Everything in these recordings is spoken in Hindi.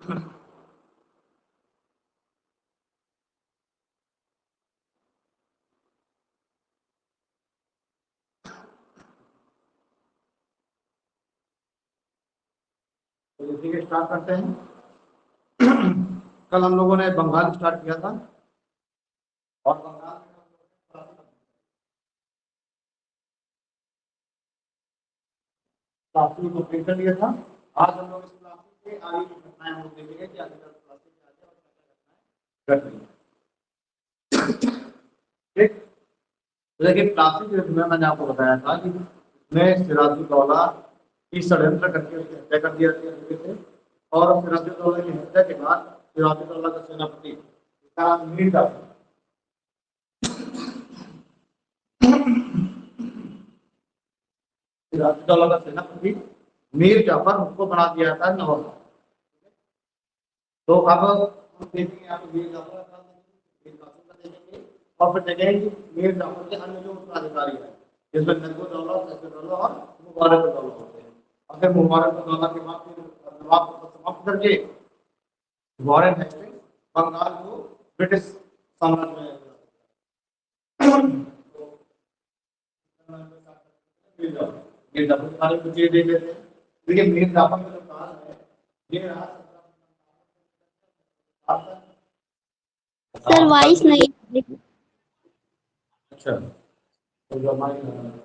तो इसी के स्टार्ट करते हैं। कल हम लोगों ने बंगाल स्टार्ट किया था और बंगाल क्लासिक को प्रिंट कर लिया था। आज हम लोग इस क्लासिक के आगे की घटनाएं हम लोग देखेंगे कि आगे क्लासिक में आगे और क्या घटनाएं घट रही हैं। ठीक, तो देखिए क्लासिक युद्ध में मैंने आपको बताया था कि इसमें सिराजुद्दौला की षड्यंत्र करके उसकी हत्या कर दी जाती है और सिराजुद्दौला की हत्या के बाद सिराजुद्दौला का सेनापति इसका नाम मीर जाफर, सिराजुद्दौला का सेनापति मीर जाफर उसको बना दिया जाता है नवाब। तो अब हम देखेंगे यहाँ पे मीर जाफर का मीर कासिम का देखेंगे और फिर देखेंगे कि मीर जाफर के अन्य जो उत्तराधिकारी हैं जिसमें नजमुद्दौला, सैफुद्दौला और मुबारकुद्दौला होते हैं। और फिर मुबारकुद्दौला के बाद फिर नवाब को समाप्त करके वॉरेन हेस्टिंग्स बंगाल को ब्रिटिश साम्राज्य में मीर जाफर के बारे में कुछ ये देख लेते हैं। देखिए मीर जाफर का जो काल है ये रहा सर वॉइस नहीं। अच्छा, तो जो हमारी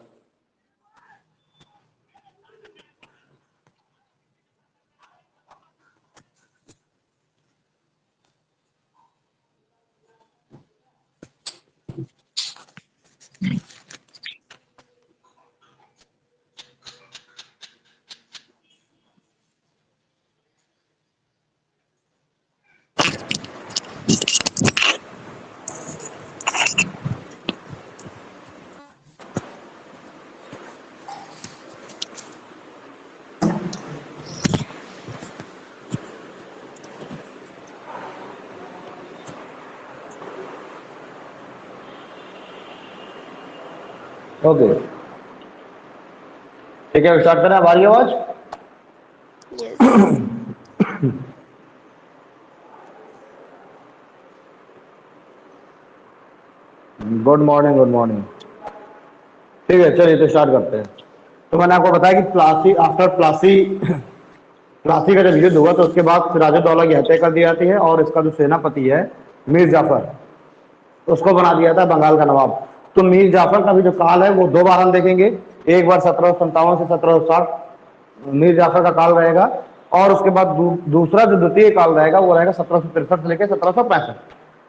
ओके ठीक है, स्टार्ट करें। हमारी आवाज गुड मॉर्निंग, गुड मॉर्निंग। ठीक है, चलिए तो स्टार्ट करते हैं। तो मैंने आपको बताया कि प्लासी आफ्टर प्लासी का जब युद्ध हुआ तो उसके बाद सिराजुद्दौला की हत्या कर दी जाती है और इसका जो सेनापति है मीर जाफर उसको बना दिया था बंगाल का नवाब। तो मीर जाफर का भी जो काल है वो दो बार हम देखेंगे। एक बार 1757 से 1760 मीर जाफर का काल रहेगा और उसके बाद दूसरा जो द्वितीय काल रहेगा वो रहेगा 1763 से लेकर 1765।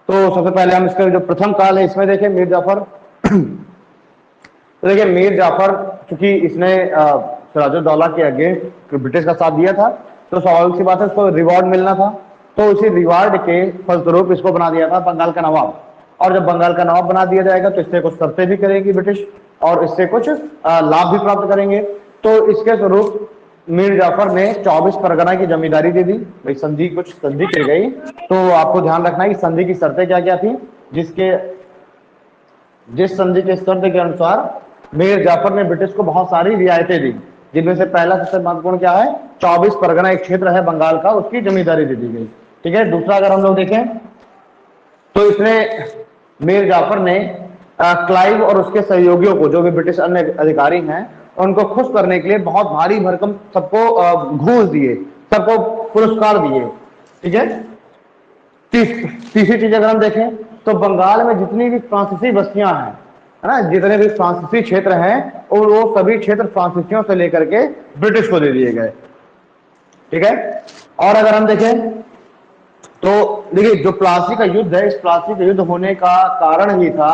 तो सबसे पहले हम इसका जो प्रथम काल है इसमें देखें मीर जाफर। तो देखिए मीर जाफर चूंकि इसने सिराजुद्दौला के अगेंस्ट ब्रिटिश का साथ दिया था तो स्वाभाविक सी बात है उसको रिवॉर्ड मिलना था। तो उसी रिवार्ड के फलस्वरूप इसको बना दिया था बंगाल का नवाब। और जब बंगाल का नवाब बना दिया जाएगा तो इससे कुछ शर्तें भी करेगी ब्रिटिश और इससे कुछ लाभ भी प्राप्त करेंगे। तो इसके स्वरूप मीर जाफर ने 24 परगना की जमींदारी दे दी। भाई संधि कुछ संधि की गई तो आपको ध्यान रखना है कि संधि की शर्तें क्या क्या थी। जिस संधि के शर्त के अनुसार मीर जाफर ने ब्रिटिश को बहुत सारी रियायतें दी जिनमें से पहला सबसे महत्वपूर्ण क्या है 24 परगना एक क्षेत्र है बंगाल का उसकी जमींदारी दे दी गई। ठीक है, दूसरा अगर हम लोग देखें तो इसने मीर जाफर ने क्लाइव और उसके सहयोगियों को जो भी ब्रिटिश अन्य अधिकारी हैं उनको खुश करने के लिए बहुत भारी भरकम सबको घूस दिए, सबको पुरस्कार दिए। ठीक है, तीसरी चीज अगर हम देखें तो बंगाल में जितनी भी फ्रांसीसी बस्तियां हैं है ना, जितने भी फ्रांसीसी क्षेत्र हैं और वो सभी क्षेत्र फ्रांसीसियों से लेकर के ब्रिटिश को दे दिए गए। ठीक है, और अगर हम देखें तो देखिए जो प्लासी का युद्ध है इस प्लासी का युद्ध होने का कारण ही था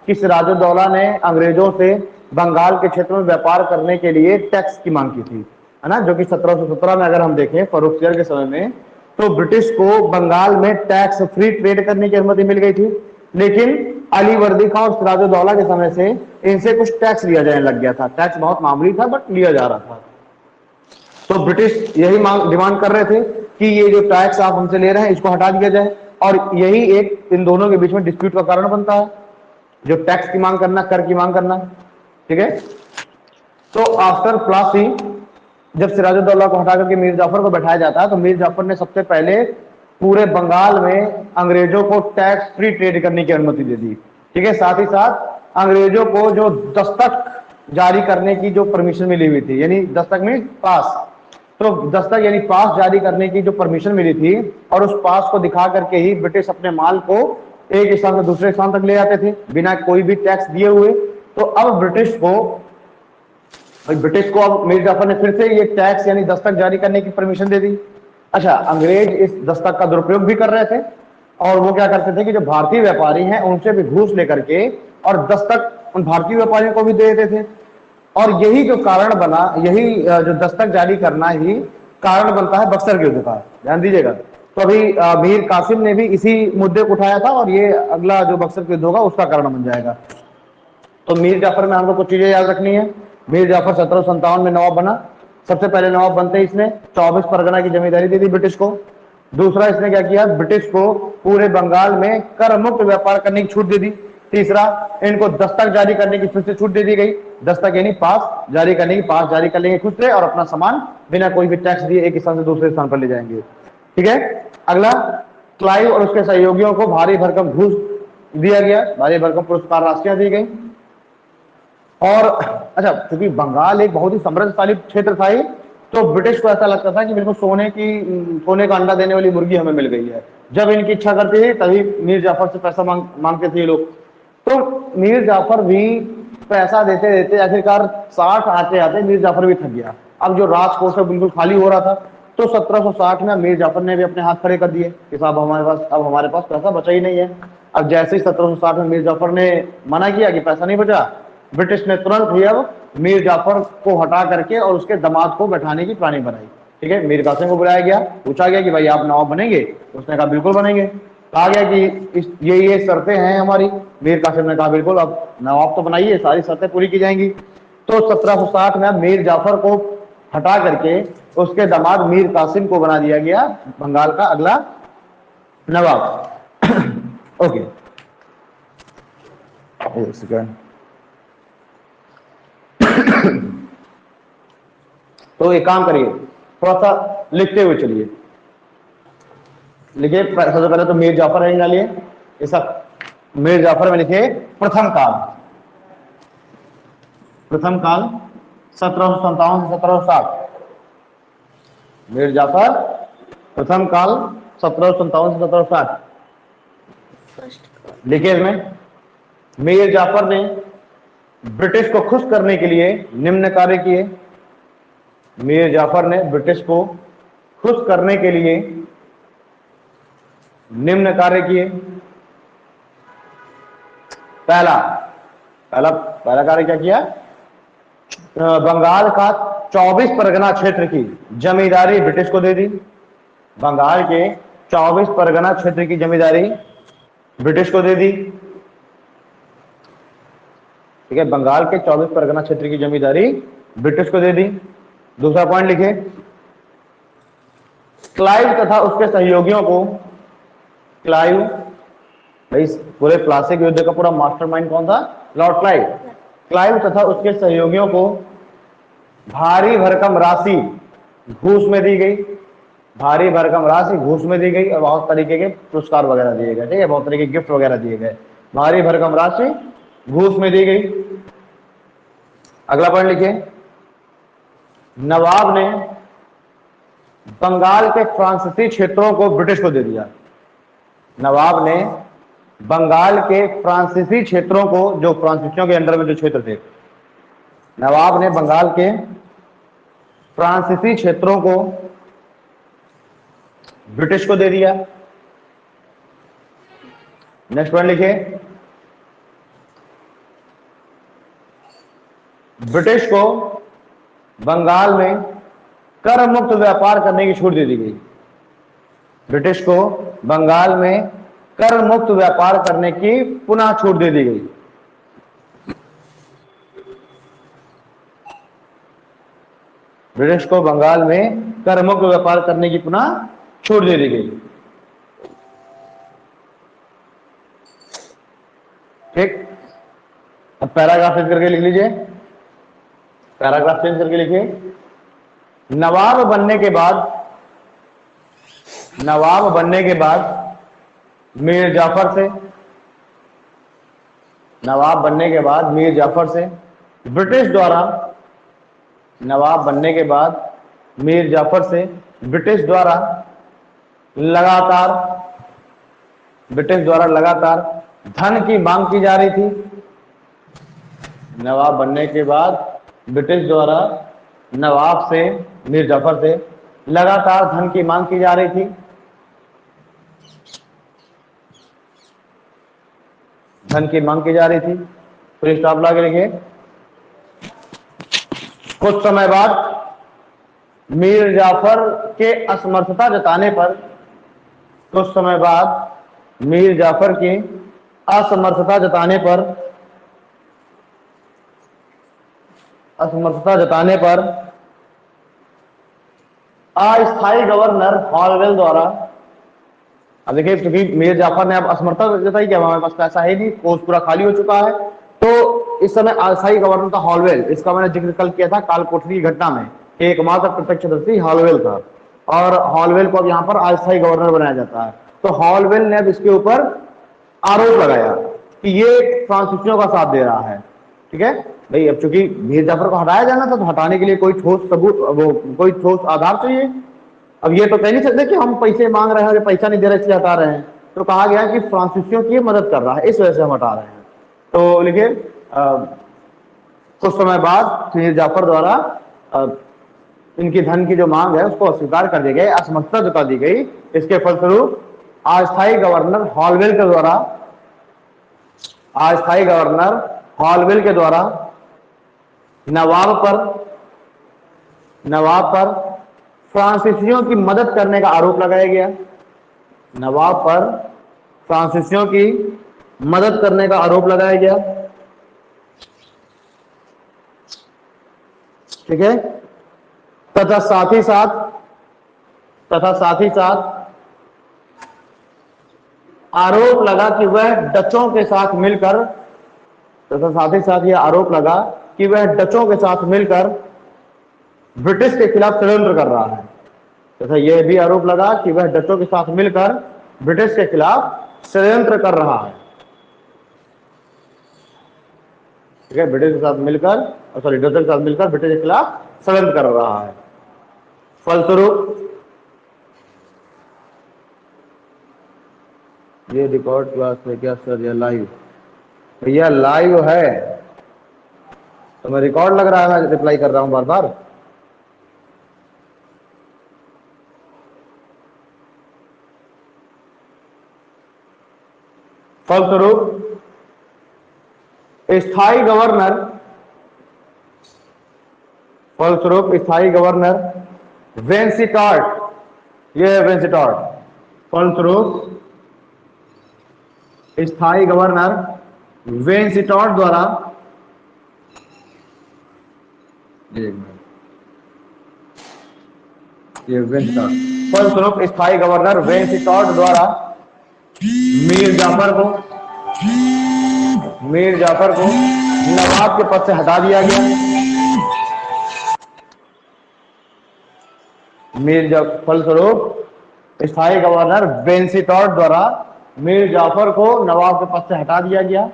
कि सिराजुद्दौला ने अंग्रेजों से बंगाल के क्षेत्र में व्यापार करने के लिए टैक्स की मांग की थी है ना, जो कि 1717 में अगर हम देखें फर्रुखसियर के समय में तो ब्रिटिश को बंगाल में टैक्स फ्री ट्रेड करने की अनुमति मिल गई थी। लेकिन अली वर्दी खां और सिराजुद्दौला के समय से इनसे कुछ टैक्स लिया जाने लग गया था। टैक्स बहुत मामूली था बट लिया जा रहा था। तो ब्रिटिश यही डिमांड कर रहे थे कि ये जो टैक्स आप हमसे ले रहे हैं इसको हटा दिया जाए और यही एक इन दोनों के बीच में डिस्प्यूट का कारण बनता है, जो टैक्स की मांग करना, कर की मांग करना। ठीक है, तो आफ्टर प्लासी जब सिराजुद्दौला को हटा करके मीर जाफर को बैठाया जाता है तो मीर जाफर ने सबसे पहले पूरे बंगाल में अंग्रेजों को टैक्स फ्री ट्रेड करने की अनुमति दे दी। ठीक है, साथ ही साथ अंग्रेजों को जो दस्तक जारी करने की जो परमिशन मिली हुई थी, यानी दस्तक में पास, तो दस्तक यानी पास जारी करने की जो परमिशन मिली थी, और उस पास को दिखा करके ही ब्रिटिश अपने माल को एक स्थान से दूसरे स्थान तक ले जाते थे बिना कोई भी टैक्स दिए हुए। तो अब ब्रिटिश को अब मीर जाफर ने फिर से ये टैक्स यानी दस्तक जारी करने की परमिशन दे दी। अच्छा, अंग्रेज इस दस्तक का दुरुपयोग भी कर रहे थे, और वो क्या करते थे कि जो भारतीय व्यापारी हैं उनसे भी घूस लेकर के और दस्तक उन भारतीय व्यापारियों को भी दे देते थे। और यही जो कारण बना, यही जो दस्तक जारी करना ही कारण बनता है बक्सर के युद्ध का। ध्यान दीजिएगा। तो अभी मीर कासिम ने भी इसी मुद्दे को उठाया था, और ये अगला जो बक्सर का युद्ध होगा उसका कारण बन जाएगा। तो मीर जाफर में हमको कुछ चीजें याद रखनी है। मीर जाफर 1757 में नवाब बना। सबसे पहले नवाब बनते ही इसने 24 परगना की जमींदारी दे दी ब्रिटिश को। दूसरा, इसने क्या किया, ब्रिटिश को पूरे बंगाल में कर मुक्त व्यापार करने की छूट दे दी। तीसरा, इनको दस्तक जारी करने की फिर से छूट दे दी गई। दस्तक यानी पास जारी करने की, पास जारी कर लेंगे खुद से और अपना सामान बिना कोई भी टैक्स दिए एक स्थान से दूसरे स्थान पर ले जाएंगे। ठीक है। अगला, क्लाइव और उसके सहयोगियों को भारी भरकम घूस दिया गया, भारी भरकम पुरस्कार राशियां दी गई। और अच्छा, क्योंकि बंगाल एक बहुत ही समृद्धशाली क्षेत्र था ही, तो ब्रिटिश को ऐसा लगता था कि बिल्कुल सोने का अंडा देने वाली मुर्गी हमें मिल गई है। जब इनकी इच्छा करती थी तभी मीर जाफर से पैसा मांगते थे ये लोग। तो मीर जाफर भी पैसा देते देते आखिरकार 60 आते आते मीर जाफर भी थक गया। अब जो राजकोष है बिल्कुल खाली हो रहा था। तो 1760 में मीर जाफर ने भी अपने हाथ खड़े कर दिए कि साहब हमारे पास पैसा बचा ही नहीं है। अब जैसे ही 1760 में मीर जाफर ने मना किया कि पैसा नहीं बचा, ब्रिटिश ने तुरंत ही अब मीर जाफर को हटा करके और उसके दामाद को बैठाने की प्लानिंग बनाई। ठीक है, मीर कासिम को बुलाया गया, पूछा गया कि भाई आप नवाब बनेंगे? उसने कहा बिल्कुल बनेंगे। कहा गया कि ये शर्तें हैं हमारी। मीर कासिम ने कहा बिल्कुल, अब नवाब तो बनाइए, सारी शर्तें पूरी की जाएंगी। तो 1760 में मीर जाफर को हटा करके उसके दामाद मीर कासिम को बना दिया गया बंगाल का अगला नवाब। ओके, एक सेकंड। तो एक काम करिए, थोड़ा सा लिखते हुए चलिए। लिखिए, सबसे पहले तो मीर जाफर है डालिए। ये सब मीर जाफर में लिखिए प्रथम काल। प्रथम काल 1757 से 1760। मीर जाफर प्रथम काल 1757 से 1760 लिखिए। इसमें मीर जाफर ने ब्रिटिश को खुश करने के लिए निम्न कार्य किए। मीर जाफर ने ब्रिटिश को खुश करने के लिए निम्न कार्य किए। पहला कार्य क्या किया? बंगाल का 24 परगना क्षेत्र की जमींदारी ब्रिटिश को दे दी। बंगाल के 24 परगना क्षेत्र की जमींदारी ब्रिटिश को दे दी। ठीक है, बंगाल के 24 परगना क्षेत्र की जमींदारी ब्रिटिश को दे दी। दूसरा पॉइंट लिखे, क्लाइव तथा उसके सहयोगियों को, क्लाइव भाई पूरे प्लासी के युद्ध का पूरा मास्टरमाइंड कौन था? Lord Clive. क्लाइव तथा उसके सहयोगियों को भारी भरकम राशि घूस में दी गई। भारी भरकम राशि घूस में दी गई और बहुत तरीके के पुरस्कार वगैरह दिए गए। ठीक है, बहुत तरीके के गिफ्ट वगैरह दिए गए। भारी भरकम राशि घूस में दी गई। अगला पॉइंट लिखिए, नवाब ने बंगाल के फ्रांसीसी क्षेत्रों को ब्रिटिश को दे दिया। नवाब ने बंगाल के फ्रांसीसी क्षेत्रों को, जो फ्रांसीसियों के अंडर में जो क्षेत्र थे, नवाब ने बंगाल के फ्रांसीसी क्षेत्रों को ब्रिटिश को दे दिया। नेक्स्ट पॉइंट लिखिए, ब्रिटिश को बंगाल में कर मुक्त व्यापार करने की छूट दे दी गई। ब्रिटिश को बंगाल में कर मुक्त व्यापार करने की पुनः छूट दे दी गई। ब्रिटिश को बंगाल में कर मुक्त व्यापार करने की पुनः छूट दे दी गई। ठीक, अब पैराग्राफ चेंज करके लिख लीजिए। पैराग्राफ चेंज करके लिखिए, नवाब बनने के बाद मीर जाफर से नवाब बनने के बाद मीर जाफर से ब्रिटिश द्वारा नवाब बनने के बाद मीर जाफर से ब्रिटिश द्वारा लगातार धन की मांग की जा रही थी। नवाब बनने के बाद ब्रिटिश द्वारा नवाब से मीर जाफर से लगातार धन की मांग की जा रही थी। फिर स्टॉप लगा के लिखिए। कुछ समय बाद मीर जाफर के असमर्थता जताने पर अस्थायी गवर्नर हॉलवेल द्वारा, अब देखिए क्योंकि मीर जाफर ने अब असमर्थता जताई कि हमारे पास पैसा है नहीं, कोष पूरा खाली हो चुका है, तो इस समय अस्थायी गवर्नर था हॉलवेल। इसका मैंने जिक्र कल किया था काल कोठरी की घटना में, एकमात्र प्रत्यक्षदर्शी हॉलवेल था और हॉलवेल को अब यहाँ पर अस्थायी गवर्नर बनाया जाता है। तो हॉलवेल ने अब इसके ऊपर आरोप लगाया कि ये फ्रांसीसियों का साथ दे रहा है। ठीक है भाई, अब चूंकि मीर जाफर को हटाया जाना था तो हटाने के लिए कोई ठोस सबूत, कोई ठोस आधार चाहिए। अब ये तो कह नहीं सकते कि हम पैसे मांग रहे हैं और पैसा नहीं दे रहे इसलिए हटा रहे हैं। तो कहा गया कि फ्रांसीसियों की मदद कर रहा है, इस वजह से हम हटा रहे हैं। तो लिखिए कुछ समय बाद मीर जाफर द्वारा इनकी धन की जो मांग है उसको अस्वीकार कर दी गई, असमर्थता जता दी गई। इसके फलस्वरूप अस्थायी गवर्नर हॉलवेल के द्वारा नवाब पर फ्रांसीसियों की मदद करने का आरोप लगाया गया। ठीक है, तथा साथ ही साथ आरोप लगा कि वह डचों के साथ मिलकर ब्रिटिश के खिलाफ षड्यंत्र कर रहा है। तथा यह भी आरोप लगा कि वह डचों के साथ मिलकर ब्रिटिश के खिलाफ षड्यंत्र कर रहा है। ठीक है, डचों के साथ मिलकर ब्रिटिश के खिलाफ षड्यंत्र कर रहा है। फलस्वरूप ये रिकॉर्ड क्लास है क्या सर? ये लाइव, भैया लाइव है तो मैं रिकॉर्ड लग रहा है, मैं रिप्लाई कर रहा हूं बार बार। फलस्वरूप स्थायी गवर्नर वेंसिटॉर्ट, यह है वेंसिटॉर्ट। फलस्वरूप स्थायी गवर्नर वेंसिटॉर्ट द्वारा मीर जाफर को नवाब के पद से हटा दिया गया। फलस्वरूप स्थायी गवर्नर वेंसिटॉर्ट द्वारा मीर जाफर को नवाब के पद से हटा दिया गया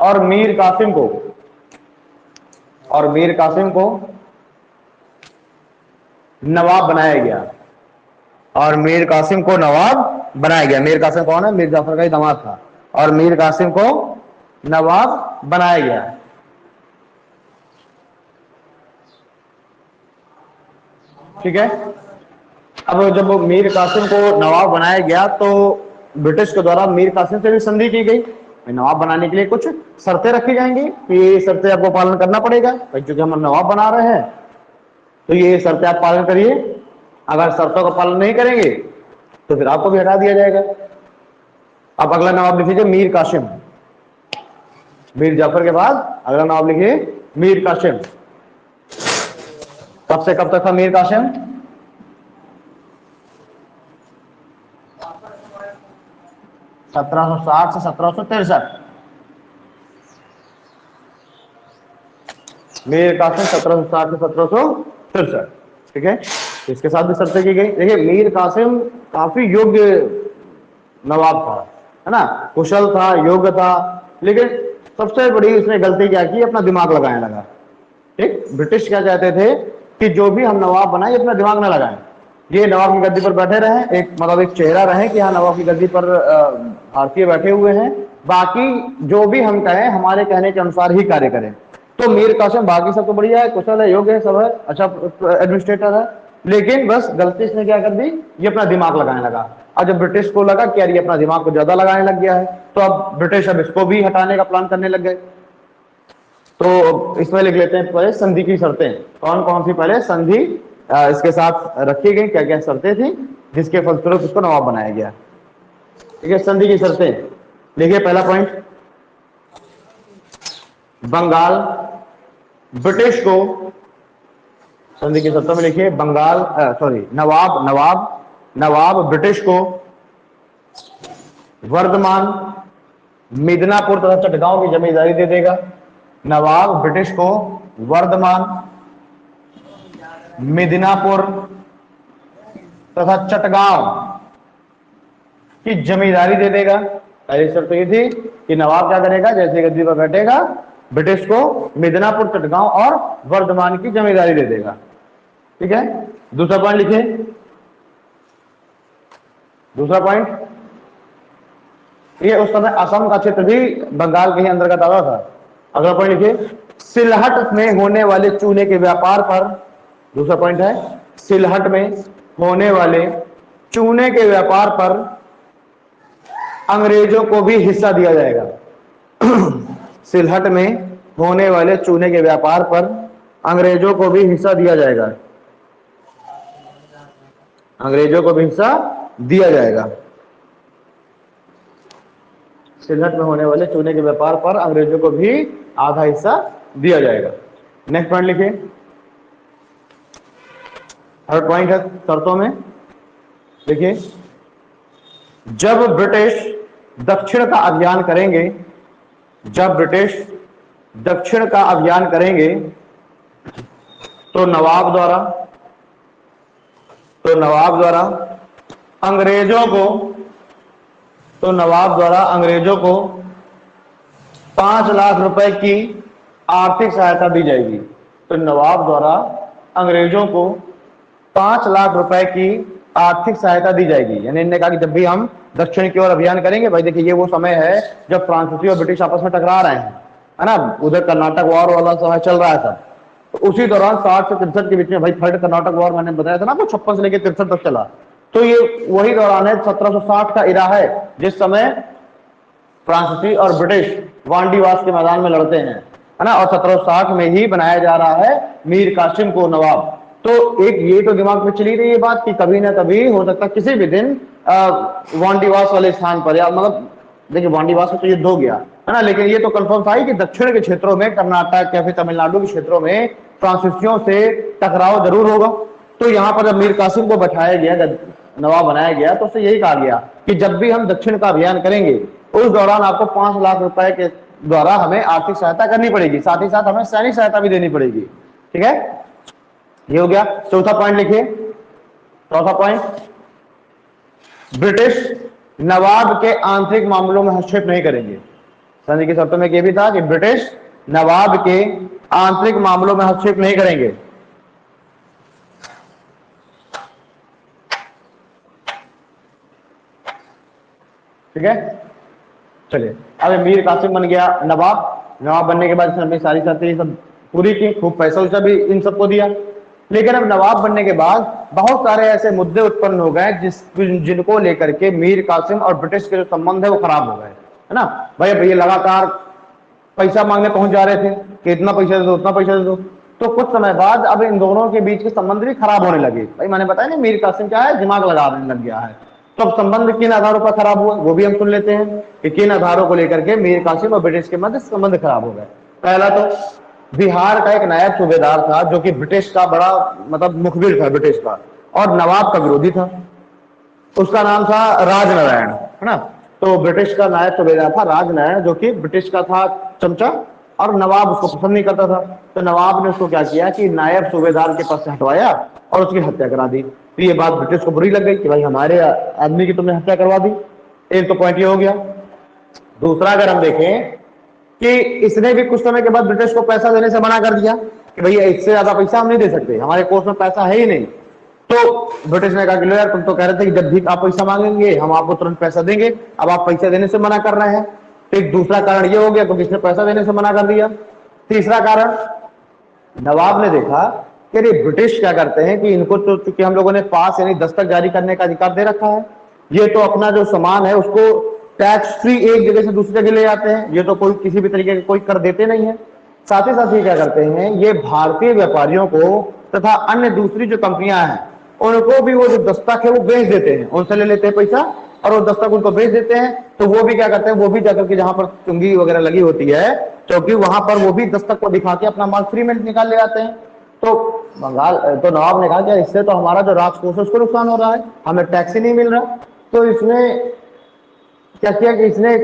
और मीर कासिम को नवाब बनाया गया। मीर कासिम कौन है? मीर जाफर का ही दामाद था और मीर कासिम को नवाब बनाया गया। ठीक है, अब जब मीर कासिम को नवाब बनाया गया तो ब्रिटिश के द्वारा मीर कासिम से भी संधि की गई। नवाब बनाने के लिए कुछ शर्तें रखी जाएंगी कि ये शर्तें आपको पालन करना पड़ेगा भाई, क्योंकि हम नवाब बना रहे हैं तो ये शर्तें आप पालन करिए। अगर शर्तों का पालन नहीं करेंगे तो फिर आपको भी हटा दिया जाएगा। अब अगला नवाब लिख लीजिए मीर कासिम। मीर जाफर के बाद अगला नवाब लिखिए मीर कासिम। कब से कब तक था मीर कासिम? 1760 से 1763। मीर कासिम 1760 से 1763। ठीक है, इसके साथ भी शर्तें की गई। देखिए मीर कासिम काफी योग्य नवाब था, है ना, कुशल था, योग्य था, लेकिन सबसे बड़ी उसने गलती क्या की, अपना दिमाग लगाने लगा। ठीक, ब्रिटिश क्या चाहते थे कि जो भी हम नवाब बनाए अपना दिमाग ना लगाएं, ये नवाब की गद्दी पर बैठे रहे, एक मतलब एक चेहरा रहे कि हाँ नवाब की गद्दी पर भारतीय बैठे हुए हैं, बाकी जो भी हम कहें हमारे कहने के अनुसार ही कार्य करें। तो मीर कासिम बाकी सब तो बढ़िया है, कुशल है, योग्य है, सब है, अच्छा एडमिनिस्ट्रेटर है, लेकिन बस गलती इसने क्या कर दी, ये अपना दिमाग लगाने लगा। और जब ब्रिटिश को लगा कि यार ये अपना दिमाग को ज्यादा लगाने लग गया है, तो अब ब्रिटिश अब इसको भी हटाने का प्लान करने लग गए। तो इसमें लिख लेते हैं पहले संधि की शर्तें, कौन कौन सी पहले संधि इसके साथ रखी गई, क्या क्या शर्तें थी जिसके फलस्वरूप इसको नवाब बनाया गया। ठीक है, संधि की शर्तें देखिए। पहला पॉइंट, बंगाल ब्रिटिश को, संधि की शर्तों में लिखिए बंगाल सॉरी नवाब ब्रिटिश को वर्धमान, मिदनापुर तथा चटगांव की जमींदारी दे देगा। नवाब ब्रिटिश को वर्धमान, मिदनापुर तथा चटगांव की जमींदारी दे देगा। पहली शर्त ये थी कि नवाब क्या करेगा, जैसे गद्दी पर बैठेगा ब्रिटिश को मिदनापुर, चटगांव और वर्धमान की जमींदारी दे देगा। ठीक है, दूसरा पॉइंट लिखिए, दूसरा पॉइंट, ये उस समय असम का क्षेत्र भी बंगाल के ही अंतर्गत आता था। अगला पॉइंट लिखिए, सिलहट में होने वाले चूने के व्यापार पर, दूसरा पॉइंट है सिलहट में होने वाले चूने के व्यापार पर अंग्रेजों को भी हिस्सा दिया जाएगा। सिलहट में होने वाले चूने के व्यापार पर अंग्रेजों को भी हिस्सा दिया जाएगा, अंग्रेजों को भी हिस्सा दिया जाएगा। सिलहट में होने वाले चूने के व्यापार पर अंग्रेजों को भी आधा हिस्सा दिया जाएगा। नेक्स्ट पॉइंट लिखिए, थर्ड पॉइंट है शर्तों में, देखिए जब ब्रिटिश दक्षिण का अभियान करेंगे, जब ब्रिटिश दक्षिण का अभियान करेंगे तो नवाब द्वारा अंग्रेजों को 5 लाख रुपए की आर्थिक सहायता दी जाएगी। तो नवाब द्वारा अंग्रेजों को 5 लाख रुपए की आर्थिक सहायता दी जाएगी। यानी इन्होंने कहा कि जब भी हम दक्षिण की ओर अभियान करेंगे, भाई देखिए ये वो समय है जब फ्रांसीसी और ब्रिटिश आपस में टकरा रहे हैं, है ना, उधर कर्नाटक वॉर वाला समय चल रहा है सब। तो उसी दौरान 60 से 63 के बीच में, भाई थर्ड कर्नाटक वॉर मैंने बताया था ना आपको, 56 से लेकर 63 तक चला। तो ये वही दौरान है, 1760 का इरा है, जिस समय फ्रांसीसी और ब्रिटिश वांडीवास के मैदान में लड़ते हैं, है ना, और 1760 में ही बनाया जा रहा है मीर कासिम को नवाब। तो एक ये तो दिमाग में चली रही है बात कि कभी ना कभी हो सकता है किसी भी दिन वांडीवास वाले स्थान पर, या मतलब देखिए वांडीवास में तो युद्ध हो गया, है ना, लेकिन ये तो कंफर्म था कि दक्षिण के क्षेत्रों में, कर्नाटक या फिर तमिलनाडु के क्षेत्रों में फ्रांसीसियों से टकराव जरूर होगा। तो यहाँ पर जब मीर कासिम को बैठाया गया, जब नवाब बनाया गया, तो उससे यही कहा गया कि जब भी हम दक्षिण का अभियान करेंगे उस दौरान आपको 5 लाख रुपए के द्वारा हमें आर्थिक सहायता करनी पड़ेगी, साथ ही साथ हमें सैनिक सहायता भी देनी पड़ेगी। ठीक है, ये हो गया। चौथा पॉइंट लिखिए, चौथा पॉइंट, ब्रिटिश नवाब के आंतरिक मामलों में हस्तक्षेप नहीं करेंगे। संधि की शर्तों में यह भी था कि ब्रिटिश नवाब के आंतरिक मामलों में हस्तक्षेप नहीं करेंगे। ठीक है, चलिए अब मीर कासिम बन गया नवाब। नवाब बनने के बाद इसने अपनी सारी शर्तें सब पूरी की, खूब पैसा वैसा भी इन सबको दिया। लेकिन अब नवाब बनने के बाद बहुत सारे ऐसे मुद्दे उत्पन्न हो गए जिनको लेकर के मीर कासिम और ब्रिटिश के जो संबंध है वो खराब हो गए, है ना। भाई अब ये लगातार पैसा मांगने पहुंच जा रहे थे कि इतना पैसा दे दो, उतना पैसा दे दो। तो कुछ समय बाद अब इन दोनों के बीच के संबंध भी खराब होने लगे। भाई मैंने बताया ना, मीर कासिम क्या है, दिमाग लगाने लग गया है। तो अब संबंध किन आधारों पर खराब हुआ वो भी हम सुन लेते हैं कि किन आधारों को लेकर के मीर कासिम और ब्रिटिश के मध्य संबंध खराब हो गए। पहला तो बिहार का एक नायब सूबेदार था जो कि ब्रिटिश का बड़ा मतलब मुखबिर था ब्रिटिश का, और नवाब का विरोधी था। उसका नाम था राजनारायण, है ना। तो ब्रिटिश का नायब सूबेदार था राजनारायण, जो कि ब्रिटिश का था चमचा, और नवाब उसको पसंद नहीं करता था। तो नवाब ने उसको क्या किया कि नायब सूबेदार के पद से हटवाया और उसकी हत्या करा दी। तो ये बात ब्रिटिश को बुरी लग गई कि भाई हमारे आदमी की तुमने हत्या करवा दी। एक तो पॉइंट ये हो गया। दूसरा अगर हम देखें कि इसने भी कुछ समय के बाद ब्रिटिश को पैसा देने से मना कर दिया कि भैया इससे ज्यादा पैसा हम नहीं दे सकते, हमारे कोर्स में पैसा है ही नहीं। तो ब्रिटिश ने कहा कि लो यार, तुम तो कह रहे थे कि जब भी आप पैसा मांगेंगे हम आपको तुरंत पैसा देंगे, अब आप पैसा देने से मना कर रहे हैं। तो एक दूसरा कारण ये हो गया क्योंकि इसने पैसा देने से मना कर दिया। तीसरा कारण, नवाब ने देखा कि ये ब्रिटिश क्या करते हैं कि इनको तो चूंकि हम लोगों ने पास यानी दस्तक जारी करने का अधिकार दे रखा है, ये तो अपना जो सामान है उसको टैक्स फ्री एक जगह से दूसरी जगह ले जाते हैं, ये तो कोई किसी भी तरीके का कोई कर देते नहीं है। साथ ही साथ ये क्या करते हैं, ये भारतीय व्यापारियों को तथा अन्य दूसरी जो कंपनियां हैं उनको भी वो जो दस्तक है वो बेच देते हैं, उनसे ले लेते हैं पैसा और वो दस्तक उनको बेच देते हैं। तो वो भी क्या करते हैं, वो भी जाकर के जहां पर चुंगी वगैरह लगी होती है क्योंकि वहां पर वो भी दस्तक को दिखा के अपना माल फ्री में निकाल ले आते हैं। तो तो नवाब ने कहा कि इससे तो हमारा जो राजकोष है उसको नुकसान हो रहा है, हमें टैक्स ही नहीं मिल रहा। तो इसने क्या किया कि इसने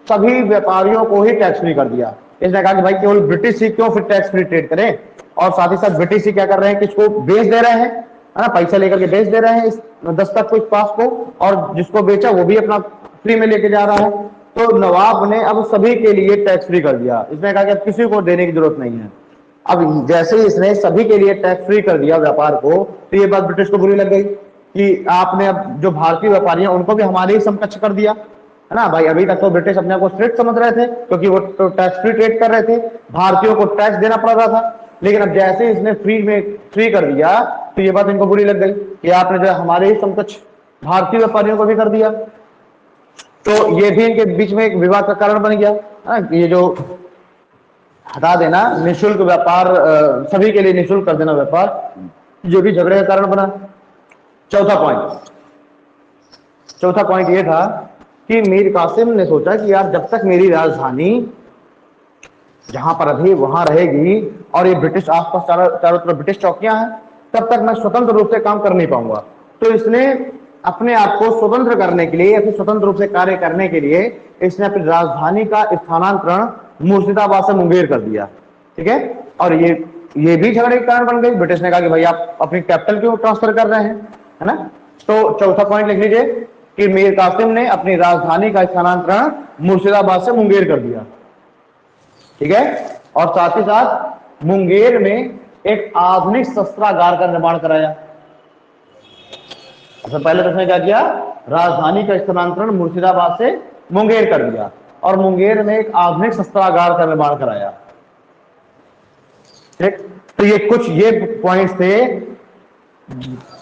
सभी व्यापारियों को ही टैक्स फ्री कर दिया। इसने कहा कि भाई केवल ब्रिटिश ही क्यों फिर टैक्स फ्री ट्रेड करें, और साथ ही साथ ब्रिटिश ही क्या कर रहे हैं कि इसको बेच दे रहे हैं, है ना, पैसा लेकर के बेच दे रहे हैं इस दस्तक को, इस पास को, और जिसको बेचा वो भी अपना फ्री में लेके जा रहा है। तो नवाब ने अब सभी के लिए टैक्स फ्री कर दिया। इसने कहा कि अब किसी को देने की जरूरत नहीं है। अब जैसे ही इसने सभी के लिए टैक्स फ्री कर दिया व्यापार को, तो ये बात ब्रिटिश को बुरी लग गई कि आपने अब जो भारतीय व्यापारी हैं उनको भी हमारे ही समकक्ष कर दिया, है ना भाई। अभी तक तो ब्रिटिश अपने को स्ट्रेट समझ रहे थे क्योंकि वो तो टैक्स फ्री ट्रेड कर रहे थे, भारतीयों को टैक्स देना पड़ रहा था। लेकिन अब जैसे इसने फ्री कर दिया तो ये बात इनको बुरी लग गई कि आपने जो हमारे ही समकक्ष भारतीय व्यापारियों को भी कर दिया। तो ये भी इनके बीच में एक विवाद का कारण बन गया, ये जो हटा देना निःशुल्क व्यापार, सभी के लिए निःशुल्क कर देना व्यापार, जो भी झगड़े का कारण बना। चौथा पॉइंट ये था कि मीर कासिम ने सोचा कि यार जब तक मेरी राजधानी जहां पर अभी वहां रहेगी और ये ब्रिटिश आसपास चारों तरफ ब्रिटिश चौकियां हैं, तब तक मैं स्वतंत्र रूप से काम कर नहीं पाऊंगा। तो इसने अपने आप को स्वतंत्र करने के लिए या फिर स्वतंत्र रूप से कार्य करने के लिए इसने अपनी राजधानी का स्थानांतरण मुर्शिदाबाद से मुंगेर कर दिया। ठीक है, और ये भी झगड़े के कारण बन गई। ब्रिटिश ने कहा कि भाई आप अपनी कैपिटल क्यों ट्रांसफर कर रहे हैं, है ना। तो चौथा पॉइंट लिख लीजिए कि मीर कासिम ने अपनी राजधानी का स्थानांतरण मुर्शिदाबाद से मुंगेर कर दिया। ठीक है, और साथ ही साथ मुंगेर में एक आधुनिक शस्त्रागार का निर्माण कराया। सबसे पहले तो उसने क्या किया, राजधानी का स्थानांतरण मुर्शिदाबाद से मुंगेर कर दिया और मुंगेर में एक आधुनिक शस्त्रागार का निर्माण कराया। ठीक, तो ये कुछ ये पॉइंट्स थे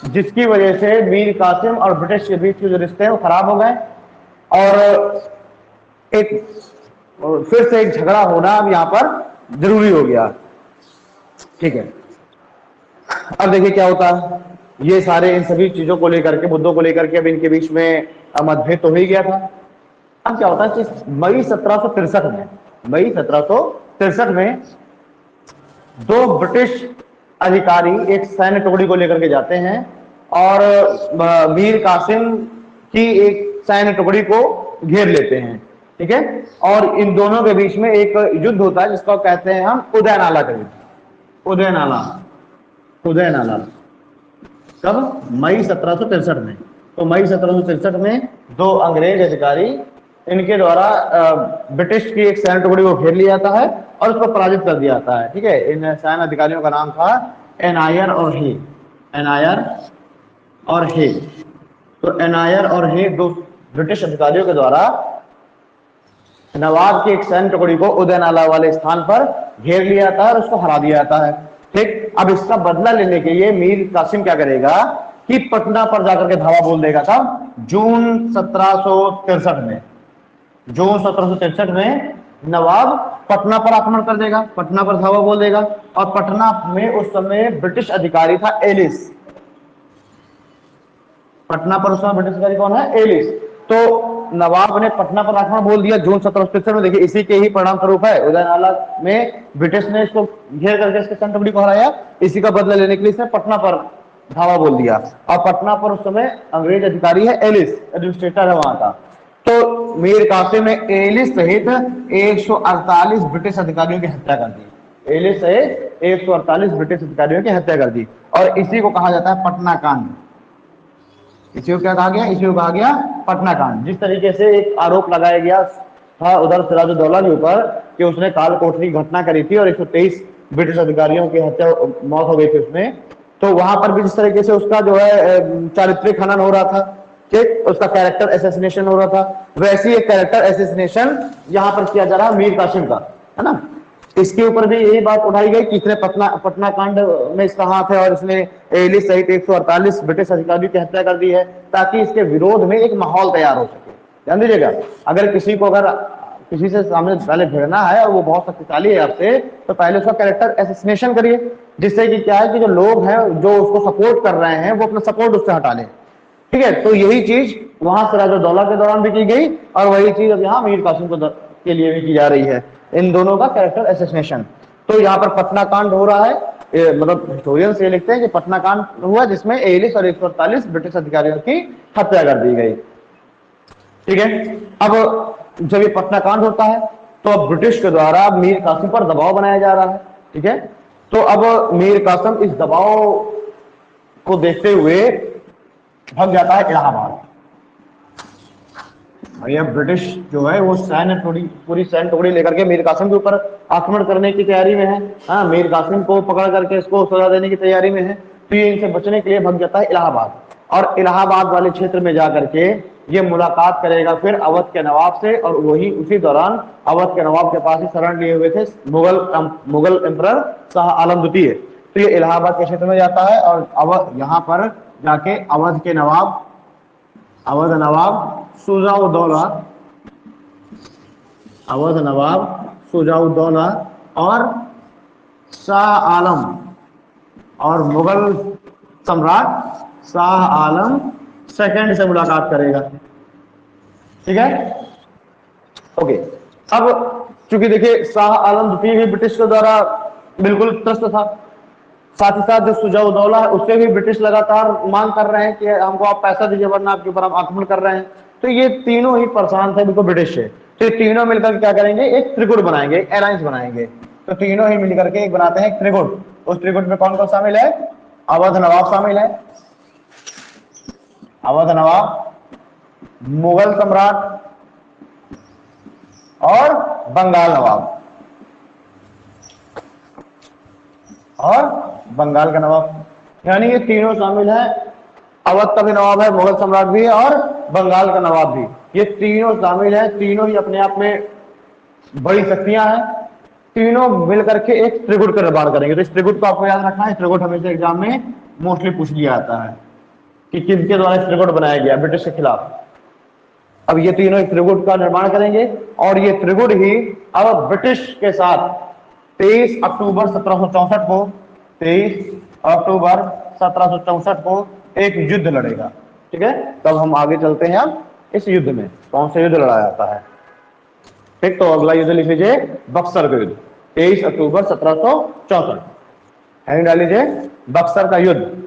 जिसकी वजह से मीर कासिम और ब्रिटिश के बीच के जो रिश्ते हैं वो खराब हो गए और एक फिर से एक झगड़ा होना अब यहां पर जरूरी हो गया। ठीक है, अब देखिए क्या होता है। ये सारे इन सभी चीजों को लेकर के, मुद्दों को लेकर के अब इनके बीच में मतभेद तो हो ही गया था। अब क्या होता है कि मई 1763 में दो ब्रिटिश अधिकारी एक सैन्य टुकड़ी को लेकर के जाते हैं और मीर कासिम की एक सैन्य टुकड़ी को घेर लेते हैं। ठीक है, और इन दोनों के बीच में एक युद्ध होता है जिसको कहते हैं हम उदयनाला का युद्ध। उदयनाला कब, मई 1763 में। तो मई 1763 में दो अंग्रेज अधिकारी, इनके द्वारा ब्रिटिश की एक सैन्य टुकड़ी को घेर लिया जाता है और उसको पराजित कर दिया जाता है। ठीक है, इन सैन्य अधिकारियों का नाम था एनायर और हे। तो एनायर और हे दो ब्रिटिश अधिकारियों के द्वारा नवाब की एक सैन्य टुकड़ी को उदयनाला वाले स्थान पर घेर लिया जाता है और उसको हरा दिया जाता है। ठीक, अब इसका बदला लेने के लिए मीर कासिम क्या करेगा कि पटना पर जाकर के धावा बोल देगा था जून 1763 में नवाब पटना पर आक्रमण कर देगा, पटना पर धावा बोल देगा। और पटना में उस समय ब्रिटिश अधिकारी था एलिस। पटना पर उस समय ब्रिटिश अधिकारी कौन है, एलिस। तो नवाब ने पटना पर आक्रमण बोल दिया जून 1763 में। देखिए इसी के ही परिणाम स्वरूप है उदयनाला में ब्रिटिश ने इसको घेर करके इसके सैन्य टुकड़ी को हराया। इसी का बदला लेने के लिए इसने पटना पर धावा बोल दिया और पटना पर उस समय अंग्रेज अधिकारी है एलिस, एडमिनिस्ट्रेटर है वहां का। तो मीर कासिम ने एलिस सहित 148 ब्रिटिश अधिकारियों की हत्या कर दी। एलिस सहित 148 ब्रिटिश अधिकारियों की हत्या कर दी और इसी को कहा जाता है पटना कांड। इसी को क्या कहा गया? इसी को कहा गया पटना कांड। जिस तरीके से एक आरोप लगाया गया था उधर सिराजुद्दौला के ऊपर कि उसने काल कोठरी की घटना करी थी और 123 ब्रिटिश अधिकारियों की हत्या मौत हो गई थी उसमें, तो वहां पर भी जिस तरीके से उसका जो है चारित्रिक खनन हो रहा था, ठीक, उसका कैरेक्टर एसेसिनेशन हो रहा था, वैसे ही एक कैरेक्टर एसेसिनेशन यहाँ पर किया जा रहा है मीर कासिम का, है ना। इसके ऊपर भी यही बात उठाई गई कि इसने पटना कांड में इसका हाथ है और इसने एलिस सहित 148 ब्रिटिश अधिकारियों की हत्या कर दी है, ताकि इसके विरोध में एक माहौल तैयार हो सके। ध्यान दीजिएगा, अगर किसी से सामने पहले भिड़ना है और वो बहुत शक्तिशाली है आपसे, तो पहले उसका कैरेक्टर एसेसिनेशन करिए, जिससे कि क्या है कि जो लोग हैं जो उसको सपोर्ट कर रहे हैं वो अपना सपोर्ट उससे हटा लें। ठीक है, तो यही चीज वहां सिराजुद्दौला के दौरान भी की गई और वही चीज अब यहाँ मीर कासिम के लिए भी की जा रही है, इन दोनों का कैरेक्टर एसेसिनेशन। तो यहाँ पर पटना कांड हो रहा है, मतलब हिस्टोरियंस ये लिखते हैं कि पटना कांड हुआ जिसमें एलिस और 148 ब्रिटिश अधिकारियों की हत्या कर दी गई। ठीक है, अब जब ये पटना कांड होता है तो अब ब्रिटिश के द्वारा मीर कासिम पर दबाव बनाया जा रहा है। ठीक है, तो अब मीर कासिम इस दबाव को देखते हुए भाग जाता है इलाहाबाद। भैया ब्रिटिश जो है वो पूरी सैन्य टुकड़ी लेकर के मीर कासिम के ऊपर आक्रमण करने की तैयारी में है। हाँ, मीर कासिम को पकड़ करके इसको सजा देने की तैयारी में है। तो ये इनसे बचने के लिए भाग जाता है इलाहाबाद और इलाहाबाद वाले क्षेत्र में जाकर के ये मुलाकात करेगा फिर अवध के नवाब से, और वही उसी दौरान अवध के नवाब के पास ही शरण लिए हुए थे मुगल एम्परर शाह आलम द्वितीय। तो ये इलाहाबाद के क्षेत्र में जाता है और अवध यहाँ पर जाके अवध नवाब शुजाउद्दौला और शाह आलम और मुगल सम्राट शाह आलम सेकंड से मुलाकात करेगा। ठीक है, ओके। अब चूंकि देखिए शाह आलम द्वितीय भी ब्रिटिश के द्वारा बिल्कुल त्रस्त था, साथ ही साथ जो शुजाउद्दौला है उससे भी ब्रिटिश लगातार मांग कर रहे हैं कि हमको आप पैसा दीजिए वरना आपके ऊपर हम आक्रमण कर रहे हैं। तो ये तीनों ही परेशान थे बिल्कुल ब्रिटिश से। तो ये तीनों मिलकर क्या करेंगे, एक त्रिगुट बनाएंगे, एक अलायंस बनाएंगे। तो तीनों ही मिलकर के एक बनाते हैं त्रिगुट। उस त्रिगुट में कौन कौन शामिल है? अवध नवाब शामिल है, अवध नवाब, मुगल सम्राट और बंगाल का नवाब, यानी ये तीनों शामिल है। अवध का भी नवाब है, मुगल सम्राट भी है और बंगाल का नवाब भी, ये तीनों शामिल है। तीनों ही अपने आप में बड़ी शक्तियां हैं। तीनों मिलकर के एक त्रिगुट का निर्माण करेंगे। तो इस त्रिगुट को आपको याद रखना है, त्रिगुट हमेशा एग्जाम में मोस्टली पूछ लिया जाता है कि किसके द्वारा इस त्रिगुट बनाया गया ब्रिटिश के खिलाफ। अब ये तीनों एक त्रिगुट का निर्माण करेंगे और ये त्रिगुट ही अब ब्रिटिश के साथ 23 अक्टूबर 1764 को एक युद्ध लड़ेगा। ठीक है, तब हम आगे चलते हैं अब इस युद्ध में कौन सा युद्ध लड़ा जाता है। ठीक, तो अगला युद्ध लिख लीजिए बक्सर का युद्ध, 23 अक्टूबर 1764। हेडिंग डाल लीजिए बक्सर का युद्ध।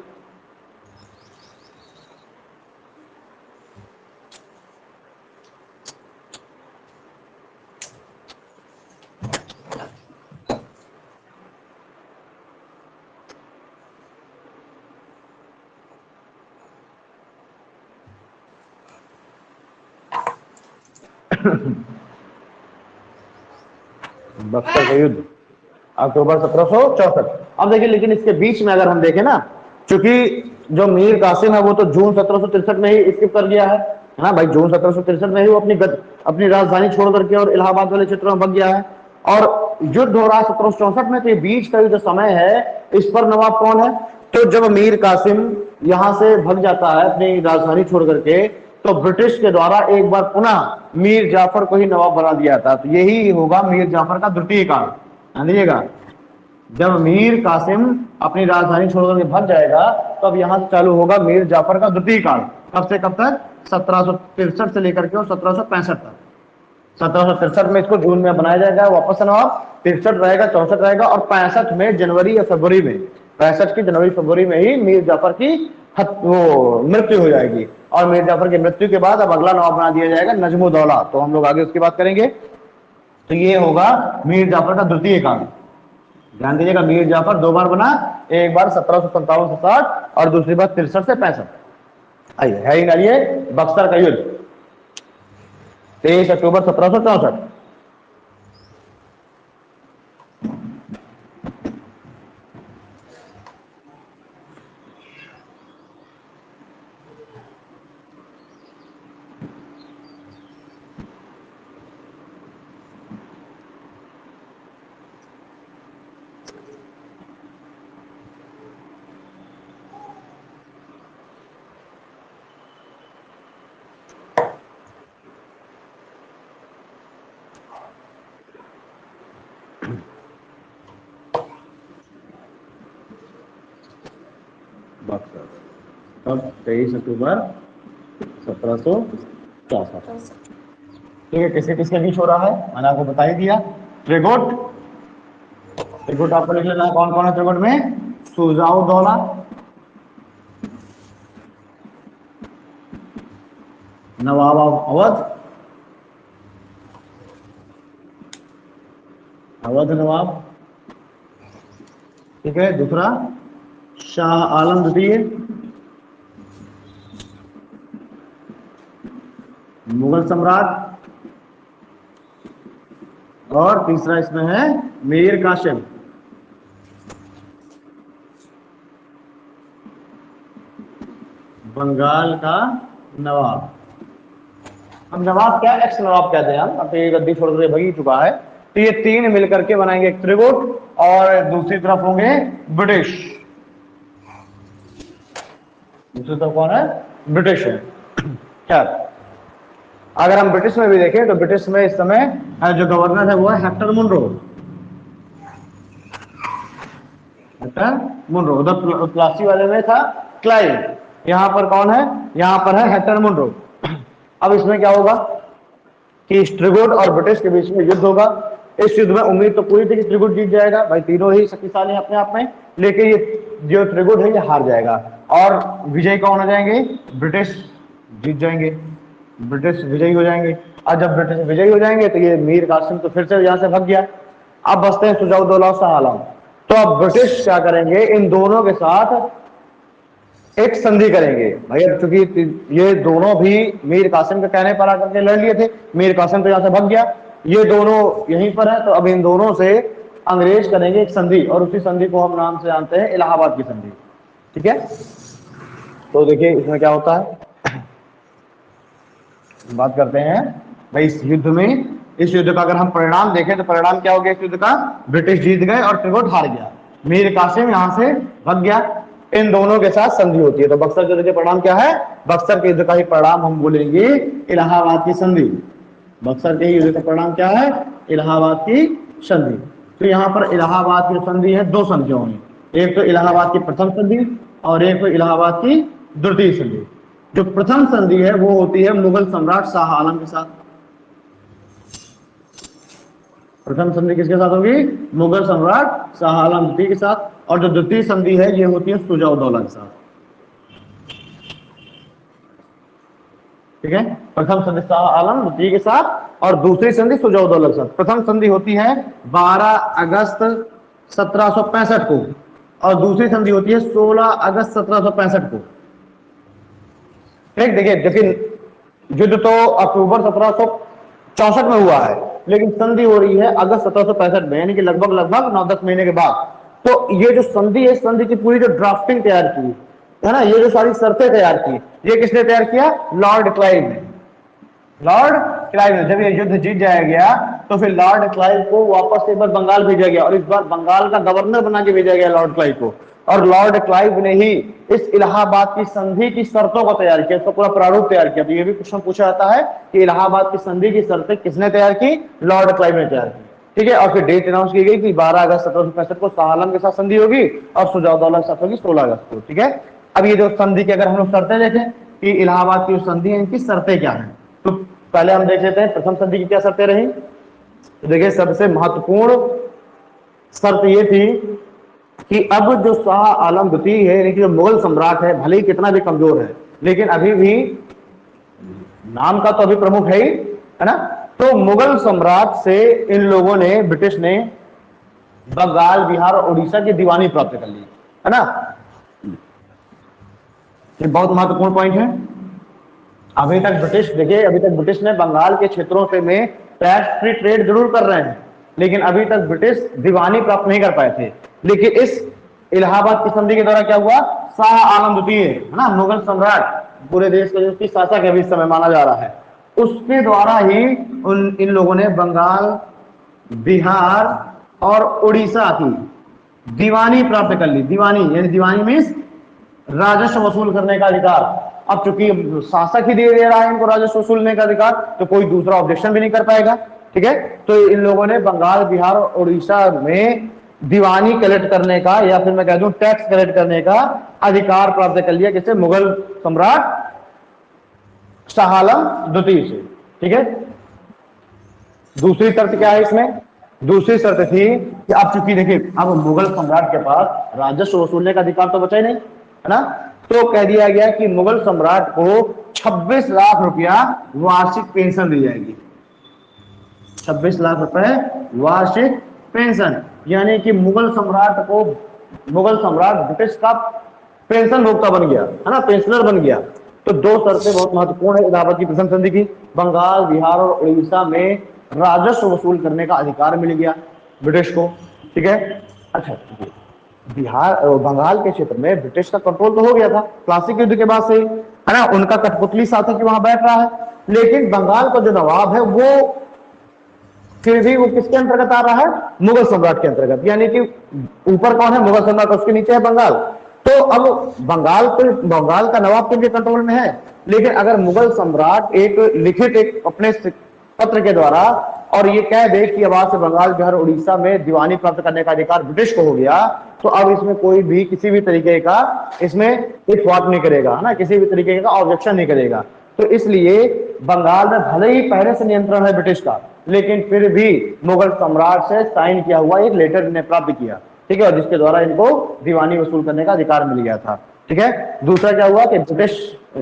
बक्सर का युद्ध अक्टूबर 1764। अब देखिए, लेकिन इसके बीच में अगर हम देखें ना, क्योंकि जो मीर कासिम है वो तो जून 1763 में ही स्किप कर गया है ना भाई। जून 1763 में ही वो अपनी राजधानी छोड़ करके और इलाहाबाद वाले क्षेत्रों में भाग गया है और युद्ध हो रहा है 1764 में। तो ये बीच का जो समय है इस पर नवाब कौन है? तो जब मीर कासिम यहां से भाग जाता है अपनी राजधानी छोड़ करके, तो ब्रिटिश के द्वारा एक बार पुनः मीर जाफर को ही नवाब बना दिया था। तो यही होगा मीर जाफर का द्वितीय काल। समझिएगा, जब मीर कासिम अपनी राजधानी छोड़कर के भाग जाएगा तो अब यहां से चालू होगा मीर जाफर का द्वितीय काल। कब से कब तक? 1763 से लेकर के 1765 तक। 1763 में इसको जून में बनाया जाएगा वापस नवाब, 63 रहेगा, 64 रहेगा और 65 में जनवरी या फरवरी में, 65 की जनवरी फरवरी में ही मीर जाफर की वो मृत्यु हो जाएगी। और मीर जाफर की मृत्यु के बाद अब अगला नवाब बना दिया जाएगा नजमुद्दौला। तो हम लोग आगे उसकी बात करेंगे। तो ये होगा मीर जाफर का द्वितीय काल। ध्यान दीजिएगा, मीर जाफर दो बार बना, एक बार 1757 से 60 और दूसरी बार 63 से 65। आइए है ही ये बक्सर का युद्ध 23 अक्टूबर 1764। बक्सर तब 23 अक्टूबर 1764। ठीक है, किसके किसके बीच हो रहा है मैंने आपको बता ही दिया। त्रिगुट, त्रिगुट आपको लिख लेना है। कौन कौन है त्रिगुट में? सुजाउद्दौला, नवाब ऑफ अवध, अवध नवाब, ठीक है। दूसरा शाह आलम द्वितीय, मुगल सम्राट। और तीसरा इसमें है मीर कासिम, बंगाल का नवाब। अब नवाब क्या, एक्स नवाब कहते हैं हम, अब तो ये गद्दी छोड़ कर भगी चुका है। तो ये तीन मिलकर के बनाएंगे एक त्रिगुट, और दूसरी तरफ होंगे ब्रिटिश। दूसरी तरफ कौन है? ब्रिटिश है। क्या अगर हम ब्रिटिश में भी देखें तो ब्रिटिश में इस समय जो गवर्नर है वो है हेक्टर मुनरो। Hector Munro. उधर प्लासी वाले में था क्लाइव, यहां पर कौन है? यहां पर है हेक्टर मुनरो। अब इसमें क्या होगा कि त्रिगुट और ब्रिटिश के बीच में युद्ध होगा। इस युद्ध में उम्मीद तो पूरी थी कि त्रिगुट जीत जाएगा, भाई तीनों ही शक्तिशाली हैं अपने आप में, लेकिन ये जो त्रिगुट है ये हार जाएगा और विजयी कौन हो जाएंगे? ब्रिटिश जीत जाएंगे, ब्रिटिश विजयी हो जाएंगे। और जब ब्रिटिश विजयी हो जाएंगे तो ये मीर कासिम तो फिर से यहाँ से भाग गया। अब बसते हैं सुजाउद्दौला और शाह आलम। तो अब ब्रिटिश क्या करेंगे? इन दोनों के साथ एक संधि करेंगे। भैया चूंकि ये दोनों भी मीर कासिम के कहने पर आकर के लड़ लिए थे, मीर कासिम तो यहाँ से भाग गया, ये दोनों यहीं पर है, तो अब इन दोनों से अंग्रेज करेंगे एक संधि, और उसी संधि को हम नाम से जानते हैं इलाहाबाद की संधि। ठीक है, तो देखिए इसमें क्या होता है, बात करते हैं भाई इस युद्ध में। इस युद्ध का अगर हम परिणाम देखें तो परिणाम क्या हो गया इस युद्ध का? ब्रिटिश जीत गए और त्रिगुट हार गया, मीर कासिम यहां से भाग गया। इन दोनों के साथ संधि होती है। तो बक्सर युद्ध के परिणाम क्या है? बक्सर के युद्ध का ही परिणाम हम बोलेंगे इलाहाबाद की संधि। बक्सर के युद्ध का परिणाम क्या है? इलाहाबाद की संधि। तो यहाँ पर इलाहाबाद की संधि है, दो संधियां हुई, एक तो इलाहाबाद की प्रथम संधि और एक तो इलाहाबाद की द्वितीय संधि। जो प्रथम संधि है वो होती है मुगल सम्राट शाह आलम के साथ। प्रथम संधि किसके साथ होगी? मुगल सम्राट शाह आलम द्वितीय के साथ। और जो द्वितीय संधि है ये होती है सुजाउद्दौला के साथ। ठीक है, प्रथम संधि शाह आलम द्वितीय के साथ और दूसरी संधि सुजाउद्दौला के साथ। प्रथम संधि होती है 12 अगस्त 1765 को और दूसरी संधि होती है 16 अगस्त 1765 को। ठीक, देखिए लेकिन युद्ध तो अक्टूबर 1764 में हुआ है, लेकिन संधि हो रही है अगस्त 1765 में, यानी कि लगभग 9-10 महीने के बाद। तो ये जो संधि है, संधि की पूरी जो ड्राफ्टिंग तैयार की है ना, ये जो सारी शर्तें तैयार की, ये किसने तैयार किया? लॉर्ड क्लाइव ने। लॉर्ड क्लाइव ने। जब ये युद्ध जीत जाया गया तो फिर लॉर्ड क्लाइव को वापस एक बार बंगाल भेजा गया और इस बार बंगाल का गवर्नर बना के भेजा गया लॉर्ड क्लाइव को। और लॉर्ड क्लाइव ने ही इस इलाहाबाद की संधि की शर्तों को तैयार किया, इसका पूरा प्रारूप तैयार किया। तो ये भी क्वेश्चन पूछा जाता है कि इलाहाबाद की संधि की शर्तें किसने तैयार की? लॉर्ड क्लाइव ने तैयार की। ठीक है, और फिर डेट अनाउंस की गई कि 12 अगस्त 1765 को शाह आलम के साथ संधि होगी और सुजाउद्दौला के साथ होगी 16 अगस्त को। ठीक है, अब ये जो संधि की अगर हम लोग शर्तें देखें कि इलाहाबाद की संधि है, इनकी शर्तें क्या है, तो पहले हम देख लेते हैं प्रथम संधि की क्या शर्तें रही। तो देखिए सबसे महत्वपूर्ण शर्त ये थी कि अब जो शाह आलम द्वितीय है, यानी कि जो मुगल सम्राट है, भले ही कितना भी कमजोर है, लेकिन अभी भी नाम का तो अभी प्रमुख है ना। तो मुगल सम्राट से इन लोगों ने, ब्रिटिश ने बंगाल, बिहार और उड़ीसा की दीवानी प्राप्त कर ली, है ना। ये बहुत महत्वपूर्ण पॉइंट है। अभी तक ब्रिटिश, देखिए अभी तक ब्रिटिश ने बंगाल के क्षेत्रों से में टैक्स फ्री ट्रेड जरूर कर रहे हैं, लेकिन अभी तक ब्रिटिश दीवानी प्राप्त नहीं कर पाए थे। लेकिन इस इलाहाबाद की संधि के द्वारा क्या हुआ, शाह आलम द्वितीय, है ना, मुगल सम्राट, पूरे देश का जिसकी शासक है अभी इस समय माना जा रहा है, उसके द्वारा ही इन लोगों ने बंगाल, बिहार और उड़ीसा की दीवानी प्राप्त कर ली। दीवानी यानी दीवानी मीन्स राजस्व वसूल करने का अधिकार। अब चूंकि शासक ही दे रहा है इनको राजस्व वसूलने का अधिकार, तो कोई दूसरा ऑब्जेक्शन भी नहीं कर पाएगा, ठीक है। तो इन लोगों ने बंगाल, बिहार और उड़ीसा में दीवानी कलेक्ट करने का, या फिर मैं कह दूं टैक्स कलेक्ट करने का अधिकार प्राप्त कर लिया, किससे, मुगल सम्राट शाह आलम द्वितीय से, ठीक है। दूसरी शर्त क्या है इसमें, दूसरी शर्त थी कि अब चूंकि देखिए अब मुगल सम्राट के पास राजस्व वसूलने का अधिकार तो बचा ही नहीं, है ना। तो कह दिया गया कि मुगल सम्राट को 26 लाख रुपया वार्षिक पेंशन दी जाएगी। 26 लाख रुपए वार्षिक पेंशन, यानी कि मुगल सम्राट को, मुगल सम्राट ब्रिटिश का पेंशन भोक्ता बन गया, है ना, पेंशनर बन गया। तो दो शर्तें बहुत महत्वपूर्ण है इलाहाबाद की प्रथम संधि की। बंगाल, बिहार और उड़ीसा में राजस्व वसूल करने का अधिकार मिल गया ब्रिटिश को, ठीक है। अच्छा, बिहार और बंगाल के क्षेत्र में ब्रिटिश का कंट्रोल तो हो गया था प्लासी युद्ध के बाद से, है ना, उनका कठपुतली शासक वहां बैठ रहा है। लेकिन बंगाल का जो नवाब है वो फिर भी वो किसके अंतर्गत आ रहा है, मुगल सम्राट के अंतर्गत, यानी कि ऊपर कौन है, मुगल सम्राट, उसके नीचे है बंगाल। तो अब बंगाल का नवाब तो उनके कंट्रोल में है, लेकिन अगर मुगल सम्राट एक लिखित एक अपने पत्र के द्वारा और ये कह दे कि अब आज से बंगाल, बिहार, उड़ीसा में दीवानी प्राप्त करने का अधिकार ब्रिटिश को हो गया, तो अब इसमें कोई भी किसी भी तरीके का इसमें इत्वाद नहीं करेगा, है ना, किसी भी तरीके का ऑब्जेक्शन नहीं करेगा। तो इसलिए बंगाल में भले ही पहले से नियंत्रण है ब्रिटिश का, लेकिन फिर भी मुगल सम्राट से साइन किया हुआ एक लेटर इन्हें प्राप्त किया, ठीक है, और जिसके द्वारा इनको दीवानी वसूल करने का अधिकार मिल गया था, ठीक है। दूसरा क्या हुआ कि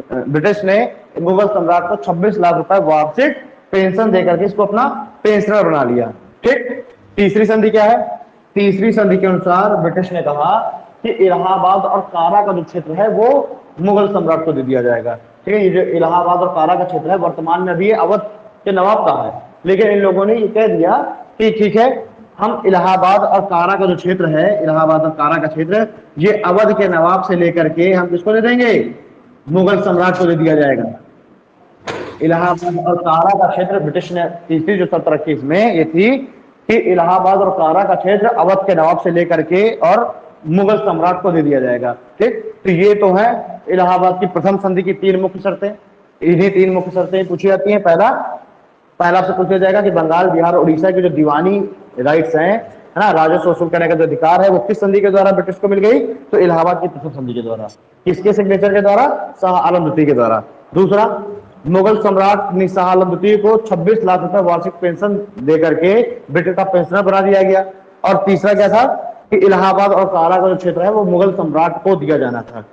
ब्रिटिश ने मुगल सम्राट को 26 लाख रुपए वार्षिक पेंशन देकर के इसको अपना पेंशनर बना लिया, ठीक। तीसरी संधि क्या है, तीसरी संधि के अनुसार ब्रिटिश ने कहा कि इलाहाबाद और कारा का जो क्षेत्र है वो मुगल सम्राट को दे दिया जाएगा, ठीक है। ये जो इलाहाबाद और कारा का क्षेत्र है वर्तमान में अभी अवध के नवाब का है, लेकिन इन लोगों ने ये कह दिया कि ठीक है, हम इलाहाबाद और कारा का जो क्षेत्र है, इलाहाबाद और कारा का क्षेत्र, ये अवध के नवाब से लेकर के हम किसको दे देंगे, मुगल सम्राट को दे दिया जाएगा। इलाहाबाद और कारा का क्षेत्र ब्रिटिश ने, तीसरी जो शर्त रखी इसमें ये थी कि इलाहाबाद और कारा का क्षेत्र अवध के नवाब से लेकर के और मुगल सम्राट को दे दिया जाएगा, ठीक। तो ये तो है इलाहाबाद की प्रथम संधि की तीन मुख्य शर्तें। इन्हीं तीन मुख्य शर्तें पूछी जाती हैं। पहला से पूछा जाएगा कि बंगाल, बिहार, उड़ीसा की जो दीवानी राइट्स हैं, है ना, राजस्व वसूल करने का जो अधिकार है वो किस संधि के द्वारा ब्रिटिश को मिल गई, तो इलाहाबाद की प्रथम संधि के द्वारा। किसके सिग्नेचर के द्वारा, शाह आलम द्वितीय के द्वारा। दूसरा, मुगल सम्राट ने शाह आलम द्वितीय को 26 लाख रुपए वार्षिक पेंशन देकर के ब्रिटिश का पेंशनर बना दिया गया। और तीसरा क्या था कि इलाहाबाद और कारा का जो क्षेत्र है वो मुगल सम्राट को दिया जाना था।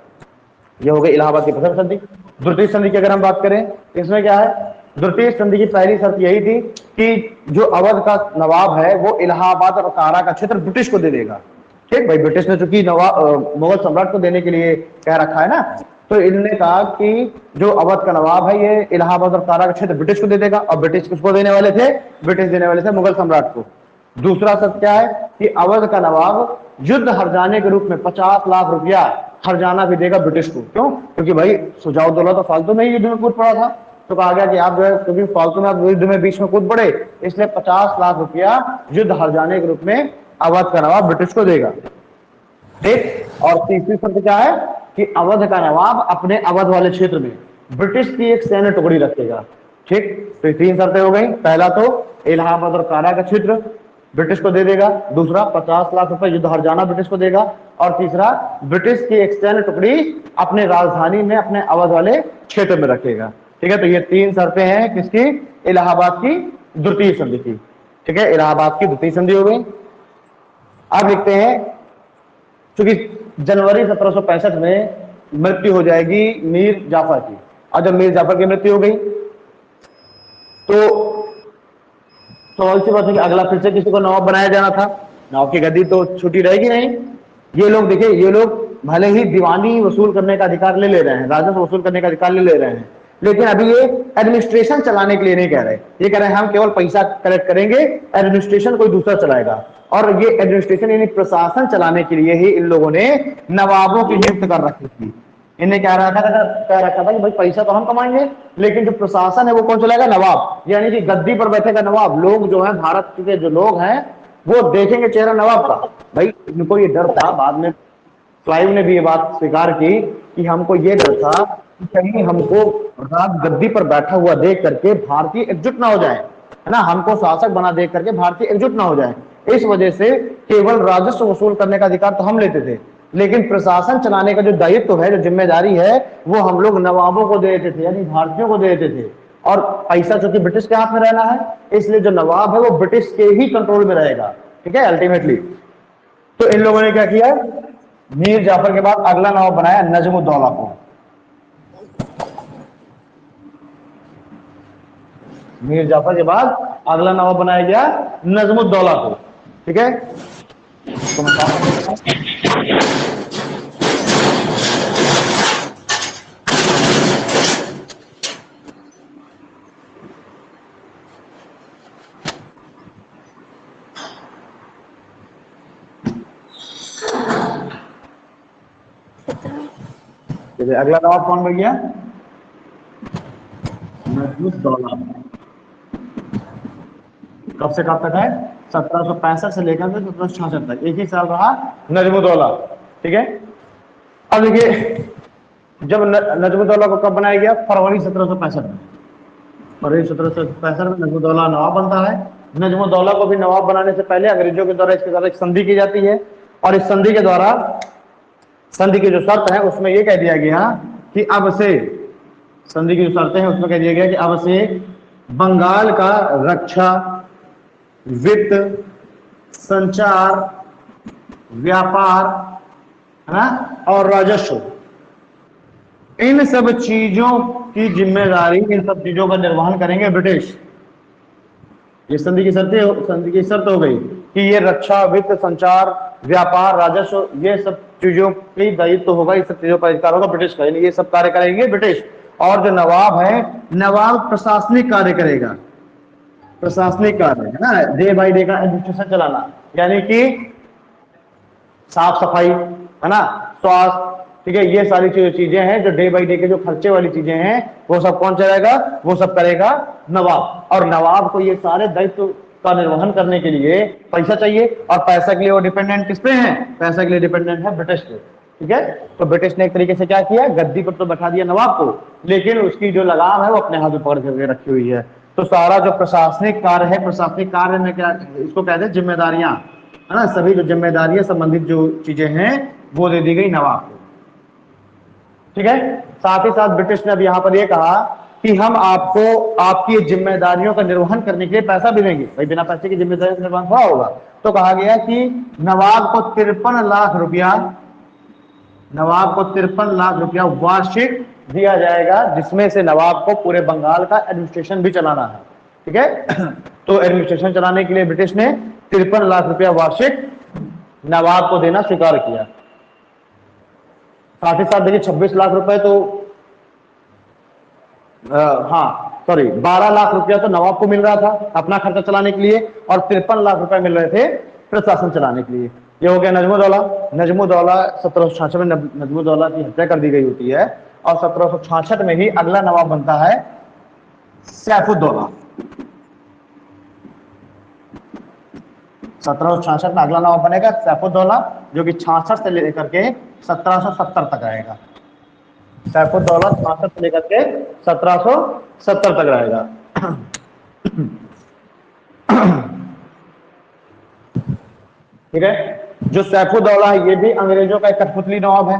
ये हो गई इलाहाबाद की प्रथम संधि। द्वितीय संधि की अगर हम बात करें, इसमें क्या है, द्वितीय संधि की पहली शर्त यही थी कि जो अवध का नवाब है वो इलाहाबाद और कारा का क्षेत्र ब्रिटिश को दे देगा, ठीक भाई। ब्रिटिश ने चूंकि मुगल सम्राट को देने के लिए कह रखा है ना, तो इन्होंने कहा कि जो अवध का नवाब है ये इलाहाबाद और कारा का क्षेत्र ब्रिटिश को दे देगा। और ब्रिटिश किसको देने वाले थे, ब्रिटिश देने वाले थे मुगल सम्राट को। दूसरा शर्त क्या है कि अवध का नवाब युद्ध हर्जाने के रूप में 50 लाख रुपया हर्जाना भी देगा ब्रिटिश को। क्यों, क्योंकि भाई सुजाउद्दौला तो फालतू में ही युद्ध में कूद पड़ा था, तो कहा गया कि आप जो है क्योंकि फालतू में आप युद्ध में बीच में कूद पड़े, इसलिए 50 लाख रुपया युद्ध हर्जाने के रूप में अवध का नवाब ब्रिटिश को देगा, ठीक। और तीसरी शर्त क्या है कि अवध का नवाब अपने अवध वाले क्षेत्र में ब्रिटिश की एक सैन्य टुकड़ी रखेगा, ठीक। तो तीन शर्तें हो गई। पहला तो इलाहाबाद और कारा का क्षेत्र ब्रिटिश को दे देगा, दूसरा 50 लाख रुपए युद्ध हर्जाना ब्रिटिश को देगा, और तीसरा ब्रिटिश की एक सैन्य टुकड़ी अपने राजधानी में अपने अवध वाले क्षेत्र में रखेगा, ठीक है। तो ये तीन शर्तें हैं किसकी, इलाहाबाद की द्वितीय संधि की, ठीक है। इलाहाबाद की द्वितीय संधि हो गई। अब लिखते हैं क्योंकि जनवरी 1765 में मृत्यु हो जाएगी मीर जाफर की। और जब मीर जाफर की मृत्यु हो गई तो सवाल सी बात है कि अगला फिर से किसी को नवाब बनाया जाना था। नवाब की गद्दी तो छुट्टी रहेगी नहीं। ये लोग देखिए, ये लोग भले ही दीवानी वसूल करने का अधिकार ले रहे हैं, राजस्व वसूल करने का अधिकार ले रहे हैं, लेकिन अभी ये एडमिनिस्ट्रेशन चलाने के लिए नहीं कह रहे। ये कह रहे हैं हम केवल पैसा कलेक्ट करेंगे, एडमिनिस्ट्रेशन कोई दूसरा चलाएगा। और ये एडमिनिस्ट्रेशन यानी प्रशासन चलाने के लिए ही इन लोगों ने नवाबों की नियुक्त कर रखी थी। इन्हें क्या कह रखा था कि भाई पैसा तो हम कमाएंगे, लेकिन जो प्रशासन है वो कौन चलाएगा? नवाब। यानी कि गद्दी पर बैठेगा नवाब। लोग जो है, भारत के जो लोग हैं वो देखेंगे चेहरा नवाब का। भाई इनको ये डर था, बाद में क्लाइव ने भी ये बात स्वीकार की कि हमको ये डर था कि कहीं हमको राज गद्दी पर बैठा हुआ देख करके भारतीय एकजुट ना हो जाए, है ना, हमको शासक बना देख करके भारतीय एकजुट ना हो जाए। इस वजह से केवल राजस्व वसूल करने का अधिकार तो हम लेते थे, लेकिन प्रशासन चलाने का जो दायित्व है, जो जिम्मेदारी है, वो हम लोग नवाबों को दे देते थे, यानी भारतीयों को दे देते थे। और पैसा चूंकि ब्रिटिश के हाथ में रहना है, इसलिए जो नवाब है वो ब्रिटिश के ही कंट्रोल में रहेगा। ठीक है, अल्टीमेटली। तो इन लोगों ने क्या किया? मीर जाफर के बाद अगला नवाब बनाया नजमुद्दौला को। मीर जाफर के बाद अगला नवाब बनाया गया नजमुद्दौला को। ठीक है, तो अगला नवाब कौन बन गया? नजमुद्दौला। कब से कब तक है? 1765 से लेकर 1766 तक, एक ही साल रहा नजमुद्दौला। ठीक है, अब देखिए, जब नजमुद्दौला को कब बनाया गया? फरवरी 1765 में। फरवरी 1765 में नजमुद्दौला नवाब बनता है। नजमुद्दौला को भी नवाब बनाने से पहले अंग्रेजों के द्वारा इसके द्वारा एक संधि की जाती है, और इस संधि के द्वारा, संधि की जो शर्त है उसमें यह कह दिया गया कि अब से, संधि की जो शर्तें हैं उसमें कह दिया गया कि अब से बंगाल का रक्षा, वित्त, संचार, व्यापार, है ना, और राजस्व, इन सब चीजों की जिम्मेदारी, इन सब चीजों का निर्वहन करेंगे ब्रिटिश। ये संधि की शर्त हो गई कि ये रक्षा, वित्त, संचार, व्यापार, राजस्व, ये सब चीजों की दायित्व होगा, इस सब चीजों का अधिकार होगा ब्रिटिश का, ये सब कार्य करेंगे ब्रिटिश। और जो नवाब है, नवाब प्रशासनिक कार्य करेगा। प्रशासनिक कार्य, है ना, डे बाय डे का एडमिनिस्ट्रेशन चलाना, यानी कि साफ सफाई, है ना, स्वास्थ्य, ठीक है, ये सारी चीजें हैं जो डे बाय डे के जो खर्चे वाली चीजें हैं, वो सब कौन चलाएगा? वो सब करेगा नवाब। और नवाब को ये सारे दायित्व का निर्वहन करने के लिए पैसा चाहिए, और पैसा के लिए वो डिपेंडेंट किस पे है? पैसा के लिए डिपेंडेंट है ब्रिटिश पे। ठीक है, तो ब्रिटिश ने एक तरीके से क्या किया? गद्दी पर तो बैठा दिया नवाब को, लेकिन उसकी जो लगाम है वो अपने हाथ में पकड़ करके रखी हुई है। तो सारा जो प्रशासनिक कार्य है, प्रशासनिक कार्य में क्या इसको कहते हैं? जिम्मेदारियां, है ना, सभी जो जिम्मेदारियां संबंधित जो चीजें हैं वो दे दी गई नवाब को। ठीक है, साथ ही साथ ब्रिटिश ने अब यहां पर यह कहा कि हम आपको आपकी जिम्मेदारियों का निर्वहन करने के लिए पैसा भी देंगे। भाई बिना पैसे की जिम्मेदारी का निर्वहन थोड़ा होगा। तो कहा गया कि नवाब को 53 लाख रुपया, नवाब को 53 लाख रुपया वार्षिक दिया जाएगा, जिसमें से नवाब को पूरे बंगाल का एडमिनिस्ट्रेशन भी चलाना है। ठीक है, तो एडमिनिस्ट्रेशन चलाने के लिए ब्रिटिश ने 53 लाख रुपया वार्षिक नवाब को देना स्वीकार किया। साथ ही साथ देखिए 26 लाख रुपए तो हाँ सॉरी 12 लाख रुपया तो नवाब को मिल रहा था अपना खर्चा चलाने के लिए, और 53 लाख रुपए मिल रहे थे प्रशासन चलाने के लिए। ये हो गया नजमुद्दौला। नजमुद्दौला 1766 में नजमुद्दौला की हत्या कर दी गई होती है, और 1766 में ही अगला नवाब बनता है सैफुद्दौला। 1766 में अगला नवाब बनेगा सैफुद्दौला, जो कि 66 से लेकर के 1770 तक रहेगा। सैफुद्दौला 66 से लेकर के 1770 तक रहेगा। ठीक है, जो सैफुद्दौला है ये भी अंग्रेजों का एक कठपुतली नवाब है।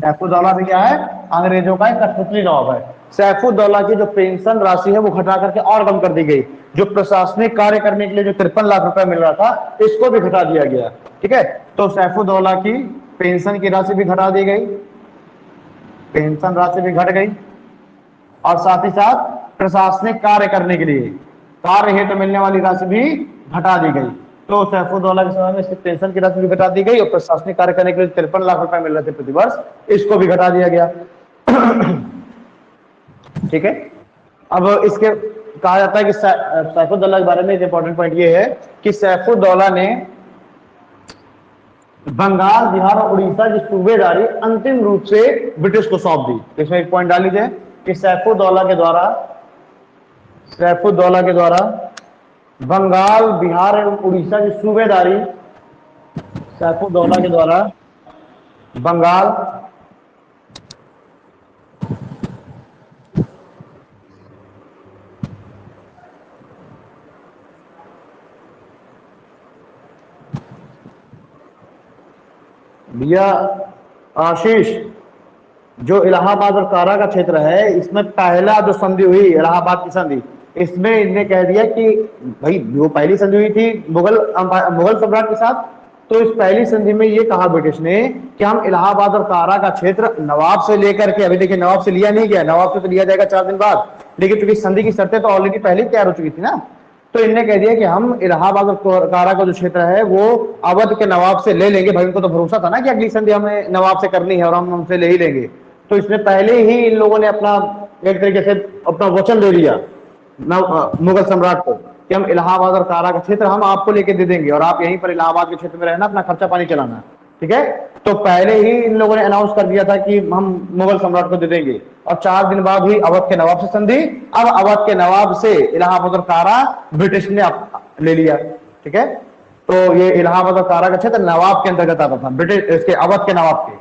सैफुद्दौला भी क्या है? अंग्रेजों का एक कठपुतली नवाब है। सैफुद्दौला की जो पेंशन राशि है वो घटा करके और कम कर दी गई। जो प्रशासनिक कार्य करने के लिए जो 53 लाख रुपए मिल रहा था, इसको भी घटा दिया गया। ठीक है, तो सैफुद्दौला की पेंशन की राशि भी घटा दी गई, पेंशन राशि भी घट गई, और साथ ही साथ प्रशासनिक कार्य करने के लिए कार्य हेतु मिलने वाली राशि भी घटा दी गई। तो सैफुद्दौला के समय में इसकी पेंशन की राशि भी घटा दी गई और प्रशासनिक कार्य करने के लिए 53 लाख रुपए मिल रहे थे प्रतिवर्ष, इसको भी घटा दिया गया। ठीक है, अब इसके कहा जाता है कि सैफुद्दौला के बारे में एक इंपॉर्टेंट पॉइंट ये है कि सैफुद्दौला ने बंगाल, बिहार और उड़ीसा की सूबेदारी अंतिम रूप से ब्रिटिश को सौंप दी। इसमें एक पॉइंट डाल लीजिए कि सैफुद्दौला के द्वारा बंगाल, बिहार एवं उड़ीसा की सूबेदारी, सैफुद्दौला के द्वारा बंगाल, भैया आशीष, जो इलाहाबाद और कारा का क्षेत्र है, इसमें पहला जो संधि हुई इलाहाबाद की संधि, इसमें इनने कह दिया कि भाई वो पहली संधि हुई थी मुगल सम्राट के साथ, तो इस पहली संधि में ये कहा ब्रिटिश ने कि हम इलाहाबाद और कारा का क्षेत्र नवाब से लेकर के, अभी देखिए नवाब से लिया नहीं गया, नवाब से तो लिया जाएगा 4 दिन बाद, लेकिन चूंकि संधि की शर्तें तो ऑलरेडी पहले तैयार हो चुकी थी ना, तो इनने कह दिया कि हम इलाहाबाद और कारा का जो क्षेत्र है वो अवध के नवाब से ले लेंगे। भाई उनको तो भरोसा था ना कि अगली संधि हमें नवाब से करनी है और हम उनसे ले ही लेंगे, तो इसमें पहले ही इन लोगों ने अपना एक तरीके से अपना वचन दे दिया मुगल सम्राट को कि हम इलाहाबाद और कारा का क्षेत्र हम आपको लेके दे देंगे और आप यहीं पर इलाहाबाद के क्षेत्र में रहना, अपना खर्चा पानी चलाना। ठीक है, तो पहले ही इन लोगों ने अनाउंस कर दिया था कि हम मुगल सम्राट को दे देंगे, और 4 दिन बाद हुई अवध के नवाब से संधि। अब अवध के नवाब से इलाहाबाद और कारा ब्रिटिश ने ले लिया। ठीक है, तो ये इलाहाबाद और कारा का क्षेत्र नवाब के अंतर्गत आता था, ब्रिटिश इसके अवध के नवाब के।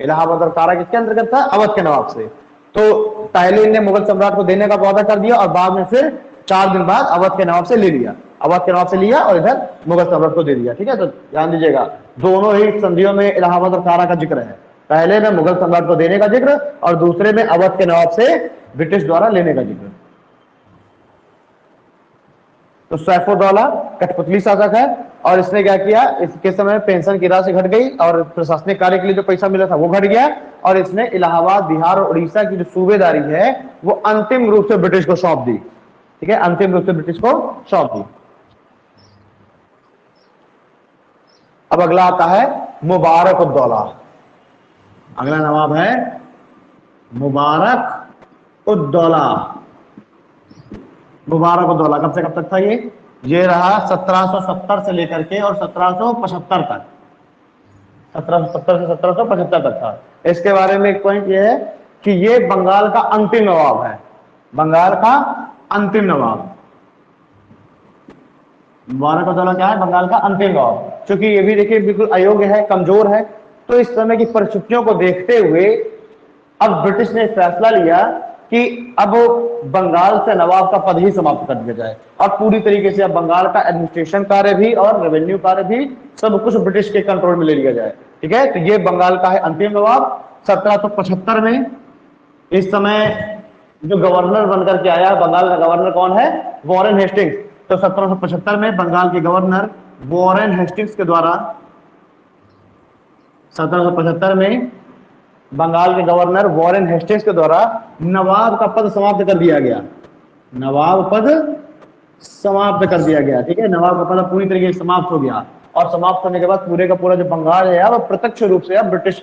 इलाहाबाद और कारा किसके अंतर्गत था? अवध के नवाब से। तो पहले इन्हें मुगल सम्राट को देने का वादा कर दिया और बाद में फिर 4 दिन बाद अवध के नवाब से ले लिया, अवध के नवाब से लिया और इधर मुगल सम्राट को दे दिया। ठीक है, तो ध्यान दीजिएगा, दोनों ही संधियों में इलाहाबाद और कारा का जिक्र है। पहले में मुगल सम्राट को देने का जिक्र और दूसरे में अवध के नवाब से ब्रिटिश द्वारा लेने का जिक्र। तो सैफुद्दौला कठपुतली शासक है और इसने क्या किया, इसके समय पेंशन की राशि घट गई और प्रशासनिक कार्य के लिए जो पैसा मिला था वो घट गया, और इसने इलाहाबाद, बिहार और उड़ीसा की जो सूबेदारी है वो अंतिम रूप से ब्रिटिश को सौंप दी। ठीक है, अंतिम रूप से ब्रिटिश को सौंप दी। अब अगला आता है मुबारक-उद-दौला। अगला नवाब है मुबारक-उद-दौला। मुबारक-उद-दौला कब से कब तक था ये रहा 1770 से लेकर के और 1775 तक, 1770 से 1775 तक था। इसके बारे में एक पॉइंट ये है कि ये बंगाल का अंतिम नवाब है, बंगाल का अंतिम नवाब। मुबारक-उद-दौला क्या है? बंगाल का अंतिम नवाब। क्योंकि ये भी देखिए बिल्कुल अयोग्य है, कमजोर है, तो इस समय की परिस्थितियों को देखते हुए अब ब्रिटिश ने फैसला लिया कि अब बंगाल से नवाब का पद ही समाप्त कर दिया जाए और पूरी तरीके से अब बंगाल का एडमिनिस्ट्रेशन कार्य भी और रेवेन्यू कार्य भी सब कुछ ब्रिटिश के कंट्रोल में ले लिया जाए। ठीक है, तो ये बंगाल का है अंतिम नवाब। 1775 में इस समय जो गवर्नर बनकर के आया, बंगाल का गवर्नर कौन है? Warren Hastings. तो 1775 में बंगाल के गवर्नर वॉरेन हेस्टिंग्स के द्वारा 1775 में बंगाल के गवर्नर वॉरेन हेस्टिंग्स के द्वारा नवाब का पद समाप्त कर दिया गया, नवाब पद समाप्त कर दिया गया। ठीक है, नवाब का पद पूरी तरीके से समाप्त हो गया और समाप्त होने के बाद पूरे का पूरा जो बंगाल है अब प्रत्यक्ष रूप से अब ब्रिटिश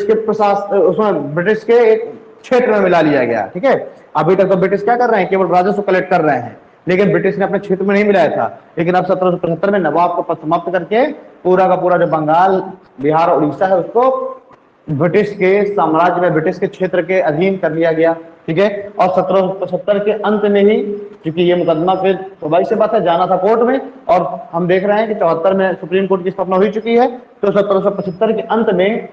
के प्रशासन, उसमें ब्रिटिश के एक क्षेत्र में मिला लिया गया। ठीक है, अभी तक तो ब्रिटिश क्या कर रहे हैं? केवल राजस्व कलेक्ट कर रहे हैं, लेकिन ब्रिटिश ने अपने क्षेत्र में नहीं मिलाया था। लेकिन अब 1775 में नवाब को पद समाप्त करके पूरा का पूरा जो बंगाल, बिहार और उड़ीसा है उसको ब्रिटिश के साम्राज्य में, ब्रिटिश के क्षेत्र के अधीन कर लिया गया। ठीक है, और 1775 के अंत में ही, क्योंकि ये मुकदमा फिर स्वाभाविक से बात है जाना था कोर्ट में, और हम देख रहे हैं कि 74 में सुप्रीम कोर्ट की स्थापना हो चुकी है, तो 1775 के अंत में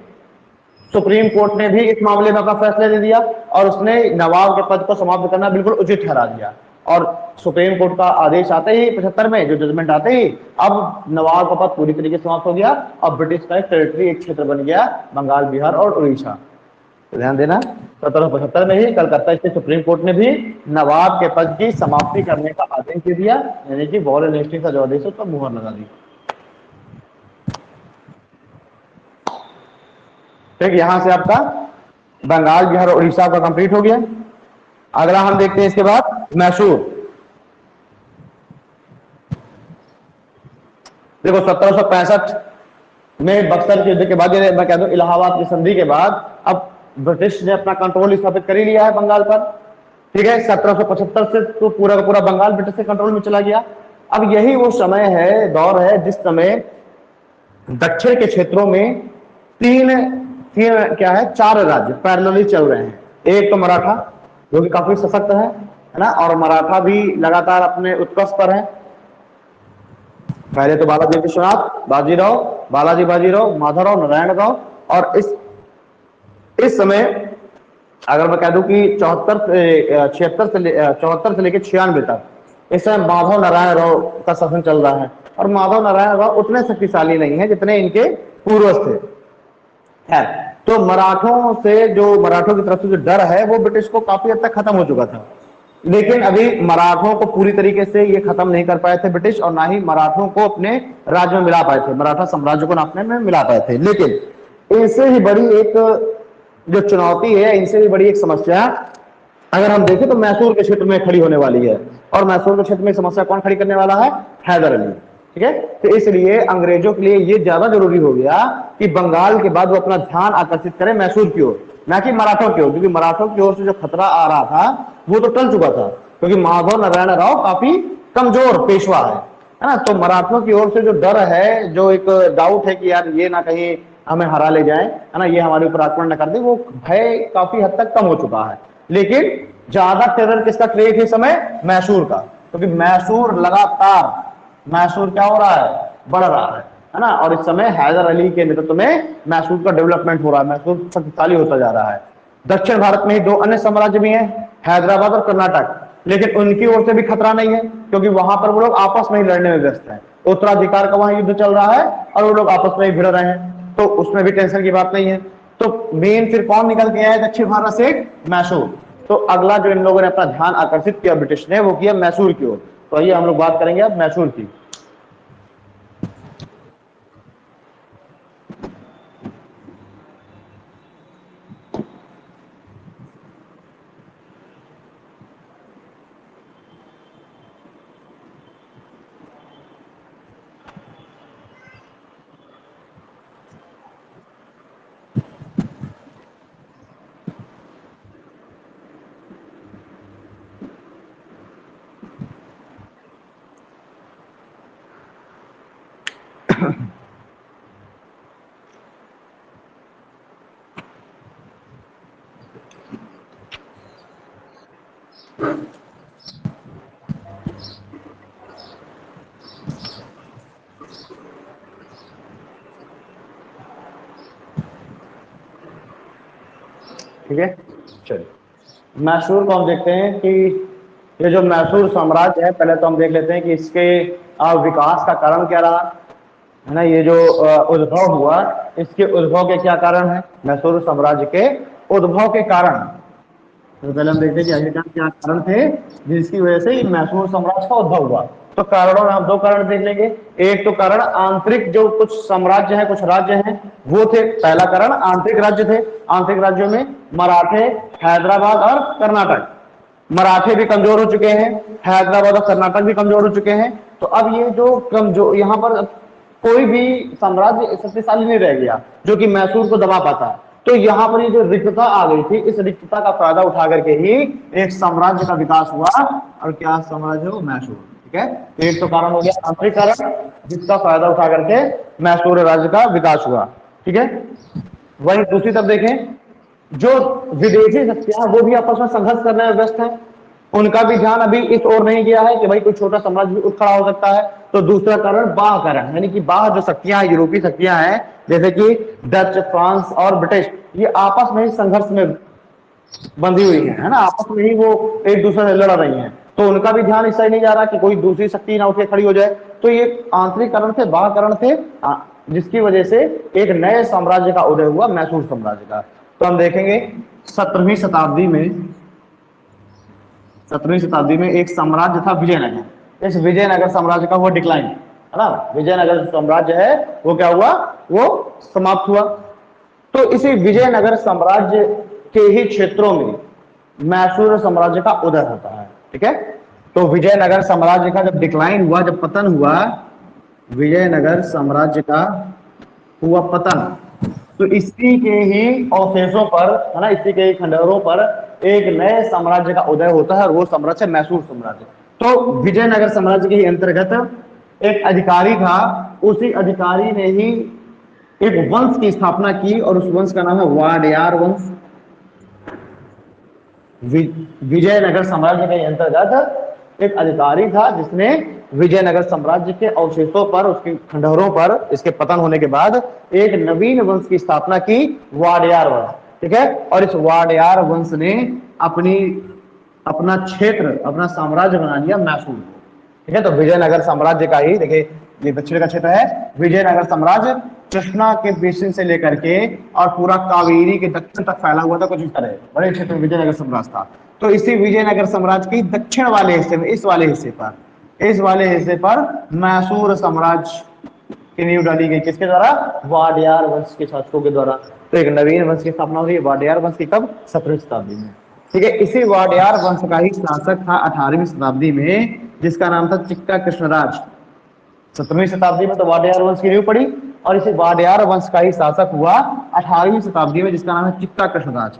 सुप्रीम कोर्ट ने भी इस मामले में अपना फैसला दे दिया और उसने नवाब के पद को समाप्त करना बिल्कुल उचित ठहरा दिया। और सुप्रीम कोर्ट का आदेश आते ही 75 में जो जजमेंट आते ही अब नवाब का पद पूरी तरीके से समाप्त हो गया और ब्रिटिश का एक टेरिटरी, एक क्षेत्र बन गया बंगाल, बिहार और उड़ीसा। तो ध्यान देना 1775 में ही कलकत्ता स्थित सुप्रीम कोर्ट ने भी नवाब के पद की समाप्ति करने का आदेश दे दिया, यानी कि वॉरेन हेस्टिंग्स का जो आदेश है उस पर मुहर लगा दी। ठीक, यहां से आपका बंगाल, बिहार और उड़ीसा का कंप्लीट हो गया। अगला हम देखते हैं इसके बाद मैसूर। देखो 1765 में बक्सर के युद्ध के बाद, मैं कह दूं इलाहाबाद की संधि के बाद, अब ब्रिटिश ने अपना कंट्रोल स्थापित कर ही लिया है बंगाल पर। ठीक है, 1775 से तो पूरा का पूरा बंगाल ब्रिटिश के कंट्रोल में चला गया। अब यही वो समय है, दौर है, जिस समय दक्षिण के क्षेत्रों में तीन तीन क्या है, 4 राज्य पैरेलली चल रहे हैं। एक तो मराठा, जो कि काफी सशक्त है ना, और मराठा भी लगातार अपने उत्कर्ष पर है। पहले तो बालाजी विश्वनाथ बाजीराव, बाजीराव, माधवराव, नारायणराव, और इस समय अगर मैं कह दूं कि 74 से लेकर 96 तक इस समय माधव नारायण राव का शासन चल रहा है। और माधव नारायण राव उतने शक्तिशाली नहीं है जितने इनके पूर्वज थे। खैर, तो मराठों की तरफ से जो डर है वो ब्रिटिश को काफी हद तक खत्म हो चुका था, लेकिन अभी मराठों को पूरी तरीके से ये खत्म नहीं कर पाए थे ब्रिटिश, और ना ही मराठों को अपने राज्य में मिला पाए थे, मराठा साम्राज्य को अपने में मिला पाए थे। लेकिन इनसे ही बड़ी एक जो चुनौती है, इनसे भी बड़ी एक समस्या अगर हम देखें तो मैसूर के क्षेत्र में खड़ी होने वाली है। और मैसूर के क्षेत्र में समस्या कौन खड़ी करने वाला है? हैदर अली। ठीक है, तो इसलिए अंग्रेजों के लिए ये ज्यादा जरूरी हो गया कि बंगाल के बाद वो अपना ध्यान आकर्षित करें मैसूर की ओर, ना कि मराठों की ओर, क्योंकि मराठों की ओर से जो खतरा आ रहा था वो तो टल चुका था, क्योंकि माधव नारायण राव काफी कमजोर पेशवा है ना। तो मराठों की ओर से जो डर है, जो एक डाउट है कि यार ये ना कहीं हमें हरा ले जाए, है ना, ये हमारे ऊपर आक्रमण न कर दे, वो भय काफी हद तक कम हो चुका है। लेकिन ज्यादा टेरर किसका क्रिएट है इस समय? मैसूर का, क्योंकि मैसूर क्या हो रहा है? बढ़ रहा है ना। और इस समय हैदर अली के नेतृत्व में मैसूर का डेवलपमेंट हो रहा है, मैसूर शक्तिशाली होता जा रहा है। दक्षिण भारत में ही 2 अन्य साम्राज्य भी हैं, हैदराबाद और कर्नाटक, लेकिन उनकी ओर से भी खतरा नहीं है, क्योंकि वहां पर वो लोग आपस में ही लड़ने में व्यस्त हैं। उत्तराधिकार का वहां युद्ध चल रहा है और वो लोग आपस में ही भिड़ रहे हैं, तो उसमें भी टेंशन की बात नहीं है। तो मेन फिर कौन निकल के आया है दक्षिण भारत से? मैसूर। तो अगला जो इन लोगों ने अपना ध्यान आकर्षित किया ब्रिटिश ने, वो किया मैसूर की ओर। तो आइए हम लोग बात करेंगे अब मैसूर की। ठीक है, चलिए मैसूर को हम देखते हैं कि ये जो मैसूर साम्राज्य है, पहले तो हम देख लेते हैं कि इसके विकास का कारण क्या रहा, है ना। ये जो उद्भव हुआ, इसके उद्भव के क्या कारण है? मैसूर साम्राज्य के उद्भव के कारण तो पहले हम देखते हैं कि आखिरकार क्या कारण थे जिसकी वजह से मैसूर साम्राज्य का उद्भव हुआ। तो कारणों में हम 2 कारण देख लेंगे। एक तो कारण आंतरिक, जो कुछ साम्राज्य है, कुछ राज्य हैं, वो थे। पहला कारण आंतरिक राज्य थे। आंतरिक राज्यों में मराठे, हैदराबाद और कर्नाटक। मराठे भी कमजोर हो चुके हैं, हैदराबाद और कर्नाटक भी कमजोर हो चुके हैं। तो अब ये जो कमजोर, यहाँ पर कोई भी साम्राज्य शक्तिशाली नहीं रह गया जो कि मैसूर को दबा पाता। तो यहाँ पर ये जो रिक्तता आ गई थी, इस रिक्तता का फायदा उठा करके ही एक साम्राज्य का विकास हुआ। और क्या साम्राज्य हो? मैसूर। ठीक है, एक तो कारण हो गया आंतरिक कारण, जिसका फायदा उठा करके मैसूर राज्य का विकास हुआ। ठीक है, वहीं दूसरी तरफ देखें, जो विदेशी शक्तियां वो भी आपस में संघर्ष करने में व्यस्त हैं। उनका भी ध्यान अभी इस ओर नहीं गया है कि भाई कोई छोटा साम्राज्य भी उठ खड़ा हो सकता है। तो दूसरा कारण बाह्य कारण, यानी कि बाह्य जो शक्तियां, यूरोपीय शक्तियां हैं, जैसे कि डच, फ्रांस और ब्रिटिश, ये आपस में ही संघर्ष में बंधी हुई है ना, आपस में ही वो एक दूसरे से लड़ रही हैं। तो उनका भी ध्यान इससे नहीं जा रहा कि कोई दूसरी शक्ति ना उठे खड़ी हो जाए। तो ये आंतरिक कारण थे, बाह्य कारण थे, जिसकी वजह से एक नए साम्राज्य का उदय हुआ, मैसूर साम्राज्य का। तो हम देखेंगे 17वीं शताब्दी में 17वीं शताब्दी में एक साम्राज्य था विजयनगर। इस विजयनगर साम्राज्य का हुआ डिक्लाइन, है ना। विजयनगर साम्राज्य है वो क्या हुआ, वो समाप्त हुआ। तो इसी विजयनगर साम्राज्य के ही क्षेत्रों में मैसूर साम्राज्य का उदय होता है। ठीक है, तो विजयनगर साम्राज्य का जब डिक्लाइन हुआ, जब पतन हुआ, विजयनगर साम्राज्य का हुआ पतन, तो इसी के ही अवशेषों पर, है ना, इसी के ही खंडहरों पर एक नए साम्राज्य का उदय होता है और वो साम्राज्य मैसूर साम्राज्य। तो विजयनगर साम्राज्य के अंतर्गत एक अधिकारी था, उसी अधिकारी ने ही एक वंश की स्थापना की और उस वंश का नाम है वाडियार वंश। विजयनगर साम्राज्य के अंतर्गत एक अधिकारी था जिसने विजयनगर साम्राज्य के अवशेषों पर, उसके खंडहरों पर, इसके पतन होने के बाद एक नवीन वंश की स्थापना की, वाडियार वंश। ठीक है, और इस वाडियार वंश ने अपना क्षेत्र, अपना साम्राज्य बना लिया मैसूर। ठीक है, तो विजयनगर साम्राज्य का ही देखिए, ये दक्षिण का क्षेत्र है। विजयनगर साम्राज्य कृष्णा के बेसिन से लेकर के और पूरा कावेरी के दक्षिण तक फैला हुआ था, कुछ इस तरह बड़े क्षेत्र में विजयनगर साम्राज्य था। तो इसी विजयनगर साम्राज्य के दक्षिण वाले हिस्से में, इस वाले हिस्से पर मैसूर साम्राज्य की नींव डाली गई। किसके द्वारा? वाडियार वंश के शासकों के द्वारा। तो एक नवीन वंश की स्थापना हुई वाडियार वंश की, कब? 17वीं शताब्दी में। ठीक है, इसी वाडियार वंश का ही शासक था 18वीं शताब्दी में, जिसका नाम था चिक्का कृष्णराज। 17वीं शताब्दी में तो वाडियार वंश की नींव पड़ी और इसी वाडियार वंश का ही शासक हुआ 18वीं शताब्दी में, जिसका नाम है चिक्का कृष्णराज।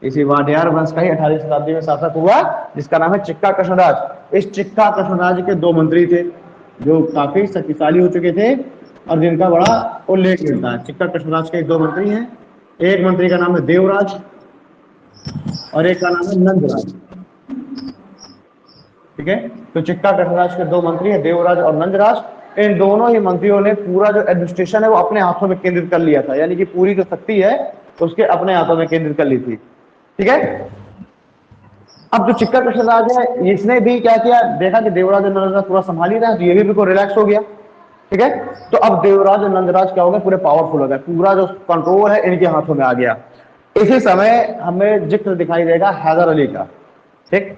इसी वाडियार वंश का ही 18वीं शताब्दी में शासक हुआ जिसका नाम है चिक्का कृष्णराज। इस चिक्का कृष्णराज के दो मंत्री थे जो काफी शक्तिशाली हो चुके थे और जिनका बड़ा उल्लेख मिलता है। चिक्का कृष्णराज के दो मंत्री हैं, एक मंत्री का नाम है देवराज और एक का नाम है नंदराज। ठीक है, तो चिक्का कृष्णराज के दो मंत्री हैं, देवराज और नंदराज। इन दोनों ही मंत्रियों ने पूरा जो एडमिनिस्ट्रेशन है वो अपने हाथों में केंद्रित कर लिया था, यानी कि पूरी जो शक्ति है उसके अपने हाथों में केंद्रित कर ली थी। ठीक है, अब जो चिक्का कृष्णराज है इसने भी क्या किया, देखा कि देवराज और नंदराज पूरा संभाल ही रहा है, तो ये भी बिल्कुल रिलैक्स हो गया। ठीक है, तो अब देवराज और नंदराज क्या हो गए, पूरे पावरफुल हो गए, पूरा जो कंट्रोल है इनके हाथों में आ गया। इसी समय हमें जिक्र दिखाई देगा हैदर अली का। ठीक,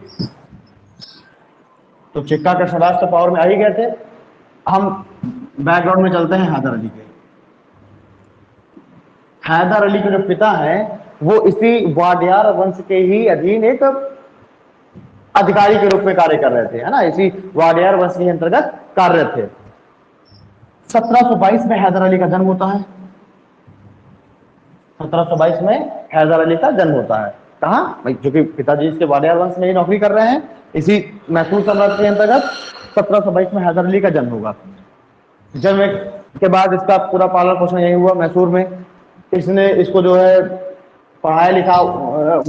तो चिक्का कृष्णराज तो पावर में आ ही गए थे। हम बैकग्राउंड में चलते हैं हैदर अली के। हैदर अली के जो पिता हैं वो इसी वाडियार वंश के ही अधीन एक अधिकारी के रूप में कार्य कर रहे थे, है ना, इसी वाडियार वंश के अंतर्गत कार्यरत थे। 1722 में हैदर अली का जन्म होता है। 1722 में हैदर अली का जन्म होता है। कहाँ भाई, जो कि पिताजी इसके वाडियार वंश में ही नौकरी कर रहे हैं, इसी मैसूर साम्राज्य के अंतर्गत 1722 में हैदर अली का जन्म होगा। जन्म के बाद इसका पूरा पालन पोषण यही हुआ मैसूर में। इसने इसको जो है पढ़ाया लिखा,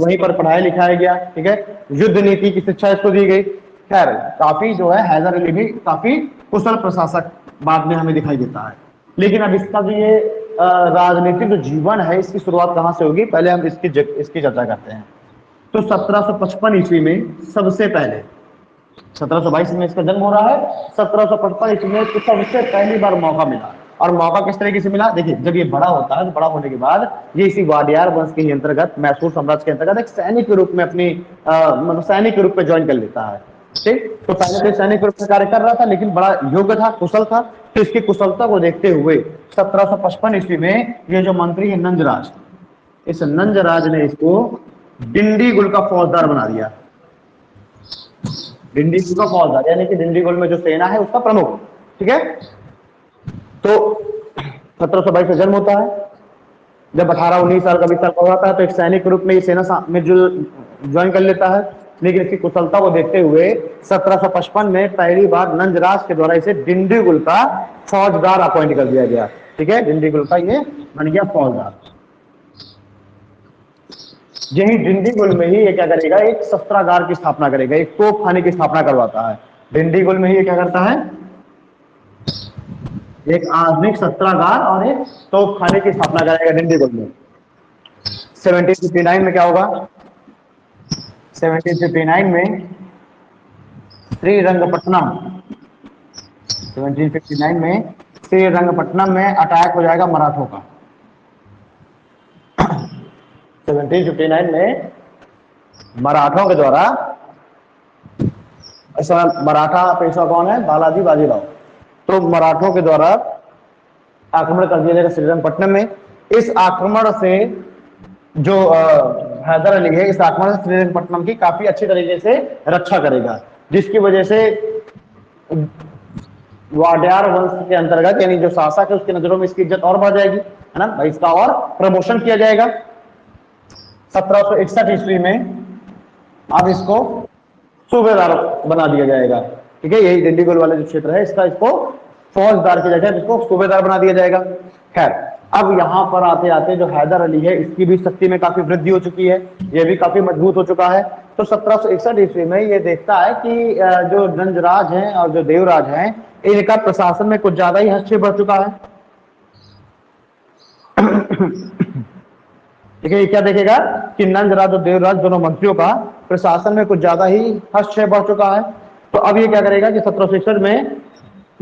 वहीं पर पढ़ाया लिखाया गया। ठीक है, युद्ध नीति की शिक्षा इसको दी गई। खैर काफी जो है हैदर अली भी काफी कुशल प्रशासक बाद में हमें दिखाई देता है। लेकिन अब इसका जो ये राजनीतिक जो जीवन है इसकी शुरुआत कहाँ से होगी, पहले हम इसकी चर्चा करते हैं। तो 1755 ईस्वी में सबसे पहले, 1722 में इसका जन्म हो रहा है, 1755 ईस्वी में तो सबसे पहली बार मौका मिला। और मौका किस तरीके से मिला, देखिए, जब ये बड़ा होता है तो बड़ा होने के बाद ये इसी वाडियार वंश के अंतर्गत, मैसूर साम्राज्य के अंतर्गत एक सैनिक के रूप में अपनी मतलब सैनिक के रूप में ज्वाइन कर लेता है। ठीक, तो पहले तो सैनिक के रूप में कार्य कर रहा था लेकिन बड़ा योग्य था, कुशल था। तो इसकी कुशलता को देखते हुए 1755 ईस्वी में ये जो मंत्री है नंजराज, इस नंजराज ने इसको डिंडीगुल का फौजदार बना दिया। डिंडीगुल का फौजदार यानी कि डिंडीगुल में जो सेना है उसका प्रमुख। ठीक है, तो 1722 में जन्म होता है। जब 18-19 साल का 20 साल का होता है तो एक सैनिक के रूप में ये सेना में जो ज्वाइन कर लेता है। लेकिन इसकी कुशलता को देखते हुए 1755 में पहली बार नंजराज के द्वारा इसे डिंडीगुल का फौजदार अपॉइंट कर दिया गया। ठीक है, डिंडीगुल का ये बन गया फौजदार। यही डिंडीगुल में ही ये क्या करेगा, एक शस्त्रागार की स्थापना करेगा, एक तोप खाने की स्थापना करवाता है। डिंडीगुल में ही ये क्या करता है, एक आधुनिक शस्त्रागार और एक तोप खाने की स्थापना करेगा डिंडीगुल में। 1759 में क्या होगा, 1759 में श्रीरंगपट्टनम, 1759 में श्रीरंगपट्टनम में अटैक हो जाएगा मराठों का। 1759 में मराठों के द्वारा, ऐसा मराठा पेशवा कौन है? बालाजी बाजीराव। तो मराठों के द्वारा आक्रमण कर दिया जाएगा श्रीरंगपट्टनम में। इस आक्रमण से जो हैदर अली है, इस आक्रमण से श्रीरंगपट्टनम की काफी अच्छी तरीके से रक्षा करेगा, जिसकी वजह से वाडियार वंश के अंतर्गत यानी जो शासक है उसकी नजरों में इसकी इज्जत और बढ़ जाएगी, है ना, इसका और प्रमोशन किया जाएगा। 1761 ईस्वी में अब इसको सूबेदार बना दिया जाएगा। ठीक है, यही दिल्ली गोल वाला जो क्षेत्र है इसका, इसको फौजदार की जगह इसको सूबेदार बना दिया जाएगा। खैर, अब यहाँ पर आते आते जो हैदर अली है इसकी भी शक्ति में काफी वृद्धि हो चुकी है, ये भी काफी मजबूत हो चुका है। तो 1761 ईस्वी में ये देखता है कि जो नंजराज हैं और जो देवराज हैं इनका प्रशासन में कुछ ज्यादा ही हस्तक्षेप बढ़ चुका है। ठीक है, ये क्या देखेगा कि नंजराज और देवराज दोनों मंत्रियों का प्रशासन में कुछ ज्यादा ही हस्तक्षेप बढ़ चुका है। तो अब ये क्या करेगा कि 1761 में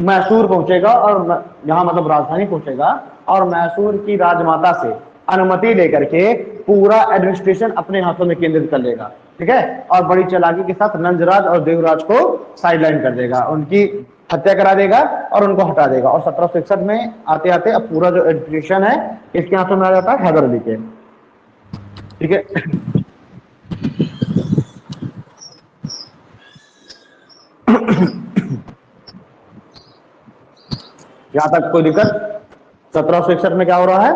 मैसूर पहुंचेगा और यहाँ मतलब राजधानी पहुंचेगा और मैसूर की राजमाता से अनुमति लेकर के पूरा एडमिनिस्ट्रेशन अपने हाथों में केंद्रित कर लेगा। ठीक है, और बड़ी चालाकी के साथ नंजराज और देवराज को साइडलाइन कर देगा, उनकी हत्या करा देगा और उनको हटा देगा। और 1761 में आते आते अब पूरा जो एडमिनिस्ट्रेशन है इसके हाथों में आ जाता है हैदर अली के। ठीक है, यहां तक कोई दिक्कत? 1761 में क्या हो रहा है?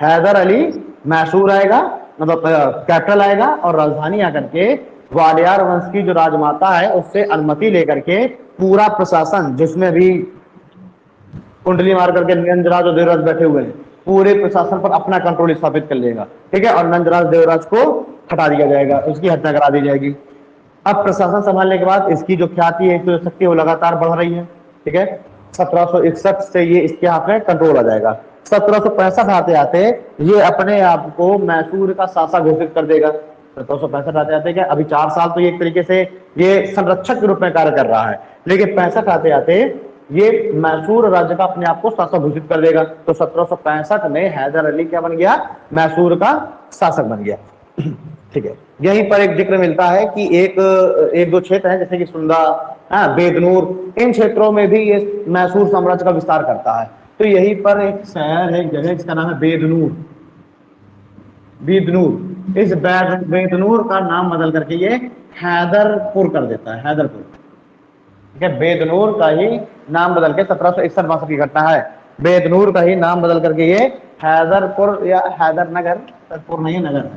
हैदर अली मैसूर आएगा, मतलब कैपिटल आएगा और राजधानी आकर के वाडियार वंश की जो राजमाता है उससे अनुमति लेकर के पूरा प्रशासन, जिसमें भी कुंडली मार करके नंजराज और देवराज बैठे हुए हैं, पूरे प्रशासन पर अपना कंट्रोल स्थापित कर लेगा। ठीक है, और नंजराज देवराज को हटा दिया जाएगा, उसकी हत्या करा दी जाएगी। अब प्रशासन संभालने के बाद इसकी जो ख्याति है, जो शक्ति है वो लगातार बढ़ रही है। ठीक है, 1761 से ये इसके हाथ में कंट्रोल आ जाएगा। 1765 आते आते ये अपने आप को मैसूर का शासक घोषित कर देगा। 1765 आते आते क्या, अभी 4 साल तो ये एक तरीके से ये संरक्षक के रूप में कार्य कर रहा है, लेकिन 65 आते आते ये मैसूर राज्य का अपने आप को शासक घोषित कर देगा। तो 1765 में हैदर अली क्या बन गया? मैसूर का शासक बन गया। ठीक है, यहीं पर एक जिक्र मिलता है कि एक दो क्षेत्र हैं जैसे कि सुंदा, बेदनूर, इन क्षेत्रों में भी ये मैसूर साम्राज्य का विस्तार करता है। तो यहीं पर एक शहर है, एक जगह जिसका नाम है बेदनूर। बेदनूर, इस बेदनूर का नाम बदल करके ये हैदरपुर कर देता है, हैदरपुर। ठीक है, बेदनूर का ही नाम बदल के 1761 की घटना है, बेदनूर का ही नाम बदल करके ये हैदरपुर या हैदरनगर, हैदरपुर नहीं नगर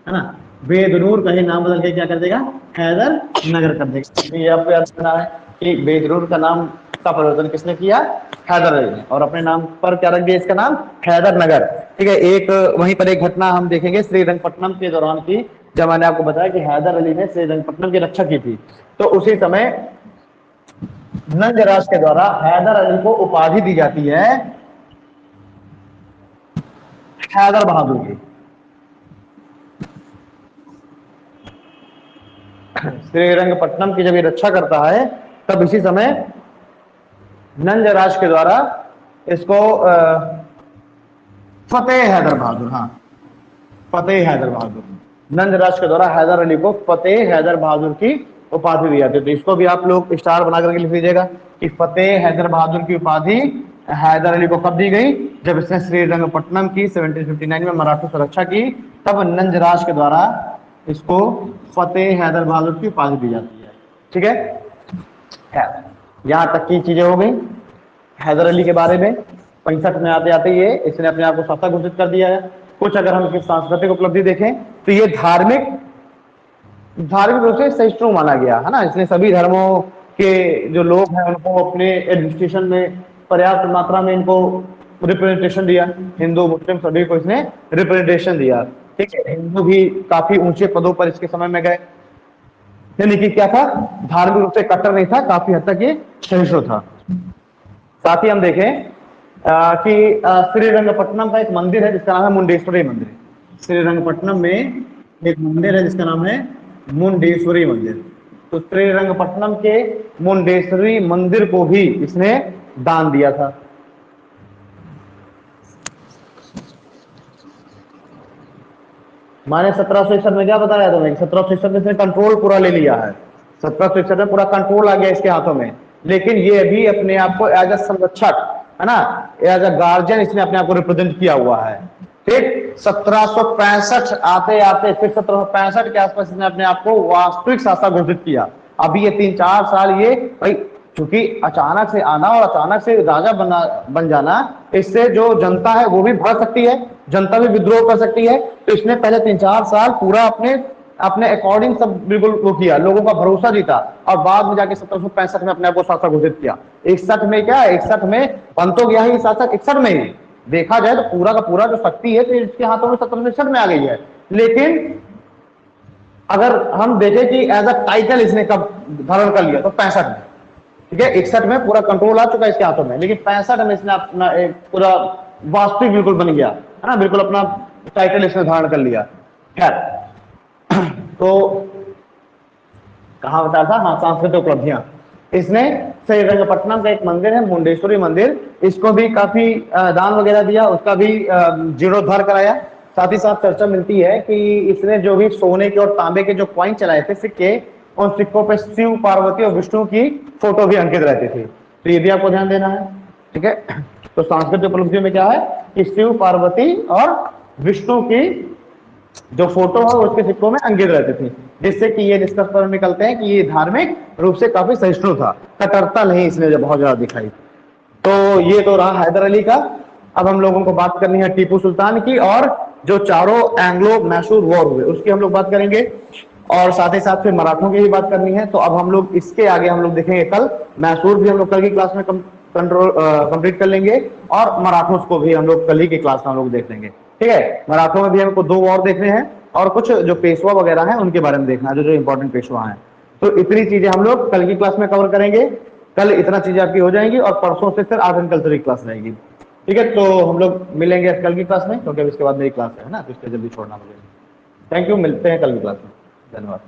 है ना, बेदनूर का ही नाम बदल के क्या कर देगा? हैदर नगर कर देगा। ये आपको याद रखना है कि बेदनूर का नाम का परिवर्तन किसने किया? हैदर अली ने, और अपने नाम पर क्या रख दिया? इसका नाम हैदर नगर। ठीक है, एक वहीं पर एक घटना हम देखेंगे श्रीरंगपट्टनम के दौरान की, जब मैंने आपको बताया कि हैदर अली ने श्रीरंगपट्टनम की रक्षा की थी, तो उसी समय नंजराज के द्वारा हैदर अली को उपाधि दी जाती है हैदर बहादुर की। श्रीरंगपट्टनम की जब ये रक्षा करता है तब इसी समय नंजराज के द्वारा इसको फतेह हैदर बहादुर, हाँ फतेह हैदर बहादुर, नंजराज के द्वारा हैदर अली को फतेह हैदर बहादुर की उपाधि दी जाती है। तो इसको भी आप लोग स्टार बना करके लिख लीजिएगा कि फतेह हैदर बहादुर की उपाधि हैदर अली को कब दी गई? जब इसने श्रीरंगपट्टनम की 1759 में मराठों से रक्षा की, तब नंजराज के द्वारा इसको फतेह हैदर बहादुर की उपाधि दी जाती है। ठीक है, यहां तक की चीजें हो गई हैदर अली के बारे में। 65 में आते आते ये इसने अपने आप को शासक घोषित कर दिया है। कुछ अगर हम इसकी सांस्कृतिक उपलब्धि देखें तो ये धार्मिक रूप से सहिष्णु माना गया है ना। इसने सभी धर्मों के जो लोग हैं उनको अपने एडमिनिस्ट्रेशन में पर्याप्त मात्रा में इनको रिप्रेजेंटेशन दिया, हिंदू मुस्लिम सभी को इसने रिप्रेजेंटेशन दिया। ठीक है, हिंदू भी काफी ऊंचे पदों पर इसके समय में गए, यानी कि क्या था? धार्मिक रूप से कट्टर नहीं था, काफी हद तक ये सहिष्णु था। साथ ही हम देखें कि श्रीरंगपट्टनम का एक मंदिर है जिसका नाम है मुंडेश्वरी मंदिर। श्रीरंगपट्टनम में एक मंदिर है जिसका नाम है मुंडेश्वरी मंदिर। तो श्रीरंगपट्टनम के मुंडेश्वरी मंदिर को भी इसने दान दिया था। मैंने 1761 में क्या बताया तुम्हें, 1761 में इसने कंट्रोल पूरा ले लिया है, 1761 में पूरा कंट्रोल आ गया इसके हाथों में। लेकिन ये अभी अपने आप को एज अ संरक्षक, है ना, एज अ गार्जियन इसने अपने आप को रिप्रेजेंट किया हुआ है। फिर 1765 आते आते फिर 1765 के आसपास इसने अपने आप को वास्तविक शासक घोषित किया। अभी ये 3-4 साल ये भाई, क्योंकि अचानक से आना और अचानक से राजा बन जाना, इससे जो जनता है वो भी भड़क सकती है, जनता भी विद्रोह कर सकती है। तो इसने पहले 3-4 साल पूरा अपने अपने अकॉर्डिंग सब बिल्कुल वो किया, लोगों का भरोसा जीता, और बाद में जाके 1765 में अपने आप को शासक घोषित किया। 61 में क्या, 61 में बन तो गया ही शासक, 61 में ही देखा जाए तो पूरा का पूरा जो शक्ति है तो इसके हाथों में 1761 में आ गई है। लेकिन अगर हम देखें कि एज अ टाइटल इसने कब धारण कर लिया, तो 65 में, ठीक है। 61 में पूरा कंट्रोल आ चुका है इसके हाथों में, लेकिन 65 में इसने अपना एक पूरा वास्तविक बिल्कुल बन गया, है ना, बिल्कुल अपना टाइटल इसने धारण कर लिया। खैर, तो कहां बताया था, हाँ, सांस्कृतिक उपलब्धियां। इसने श्रीरंगपट्टनम का एक मंदिर है, मुंडेश्वरी मंदिर, इसको भी काफी दान वगैरह दिया, उसका भी जीर्णोद्धार कराया। साथ ही साथ चर्चा मिलती है कि इसने जो भी सोने के और तांबे के जो कॉइन चलाए थे, सिक्के, उन सिक्कों पे शिव, पार्वती और विष्णु की फोटो भी अंकित रहती थी। तो ये भी आपको ध्यान देना है, ठीक है। तो सांस्कृतिक उपलब्धियों में क्या है कि शिव, पार्वती और विष्णु की जो फोटो है उसके सिक्कों में अंकित रहती थी, जिससे कि ये निष्कर्ष पर निकलते हैं कि ये धार्मिक रूप से काफी सहिष्णु था, कट्टरता नहीं इसने जब बहुत ज्यादा दिखाई। तो ये तो रहा हैदर अली का। अब हम लोगों को बात करनी है टीपू सुल्तान की, और जो चारों एंग्लो मैसूर वॉर हुए उसकी हम लोग बात करेंगे, और साथ ही साथ फिर मराठों की भी बात करनी है। तो अब हम लोग इसके आगे हम लोग देखेंगे कल, मैसूर भी हम लोग कल की क्लास में कंप्लीट कर लेंगे, और मराठों को भी हम लोग कल ही की क्लास में हम लोग देख लेंगे, ठीक है। मराठों में भी हमको 2 वॉर देखने हैं, और कुछ जो पेशवा वगैरह हैं उनके बारे में देखना है, जो इंपॉर्टेंट पेशवा हैं। तो इतनी चीजें हम लोग कल की क्लास में कवर करेंगे। कल इतना चीजें आपकी हो जाएंगी, और परसों से फिर आर्ट एंड कल्चर की क्लास रहेगी, ठीक है। तो हम लोग मिलेंगे कल की क्लास में, क्योंकि अब इसके बाद मेरी क्लास है ना, तो इसलिए जल्दी छोड़ना मुझे। थैंक यू, मिलते हैं कल की क्लास में, धन्यवाद।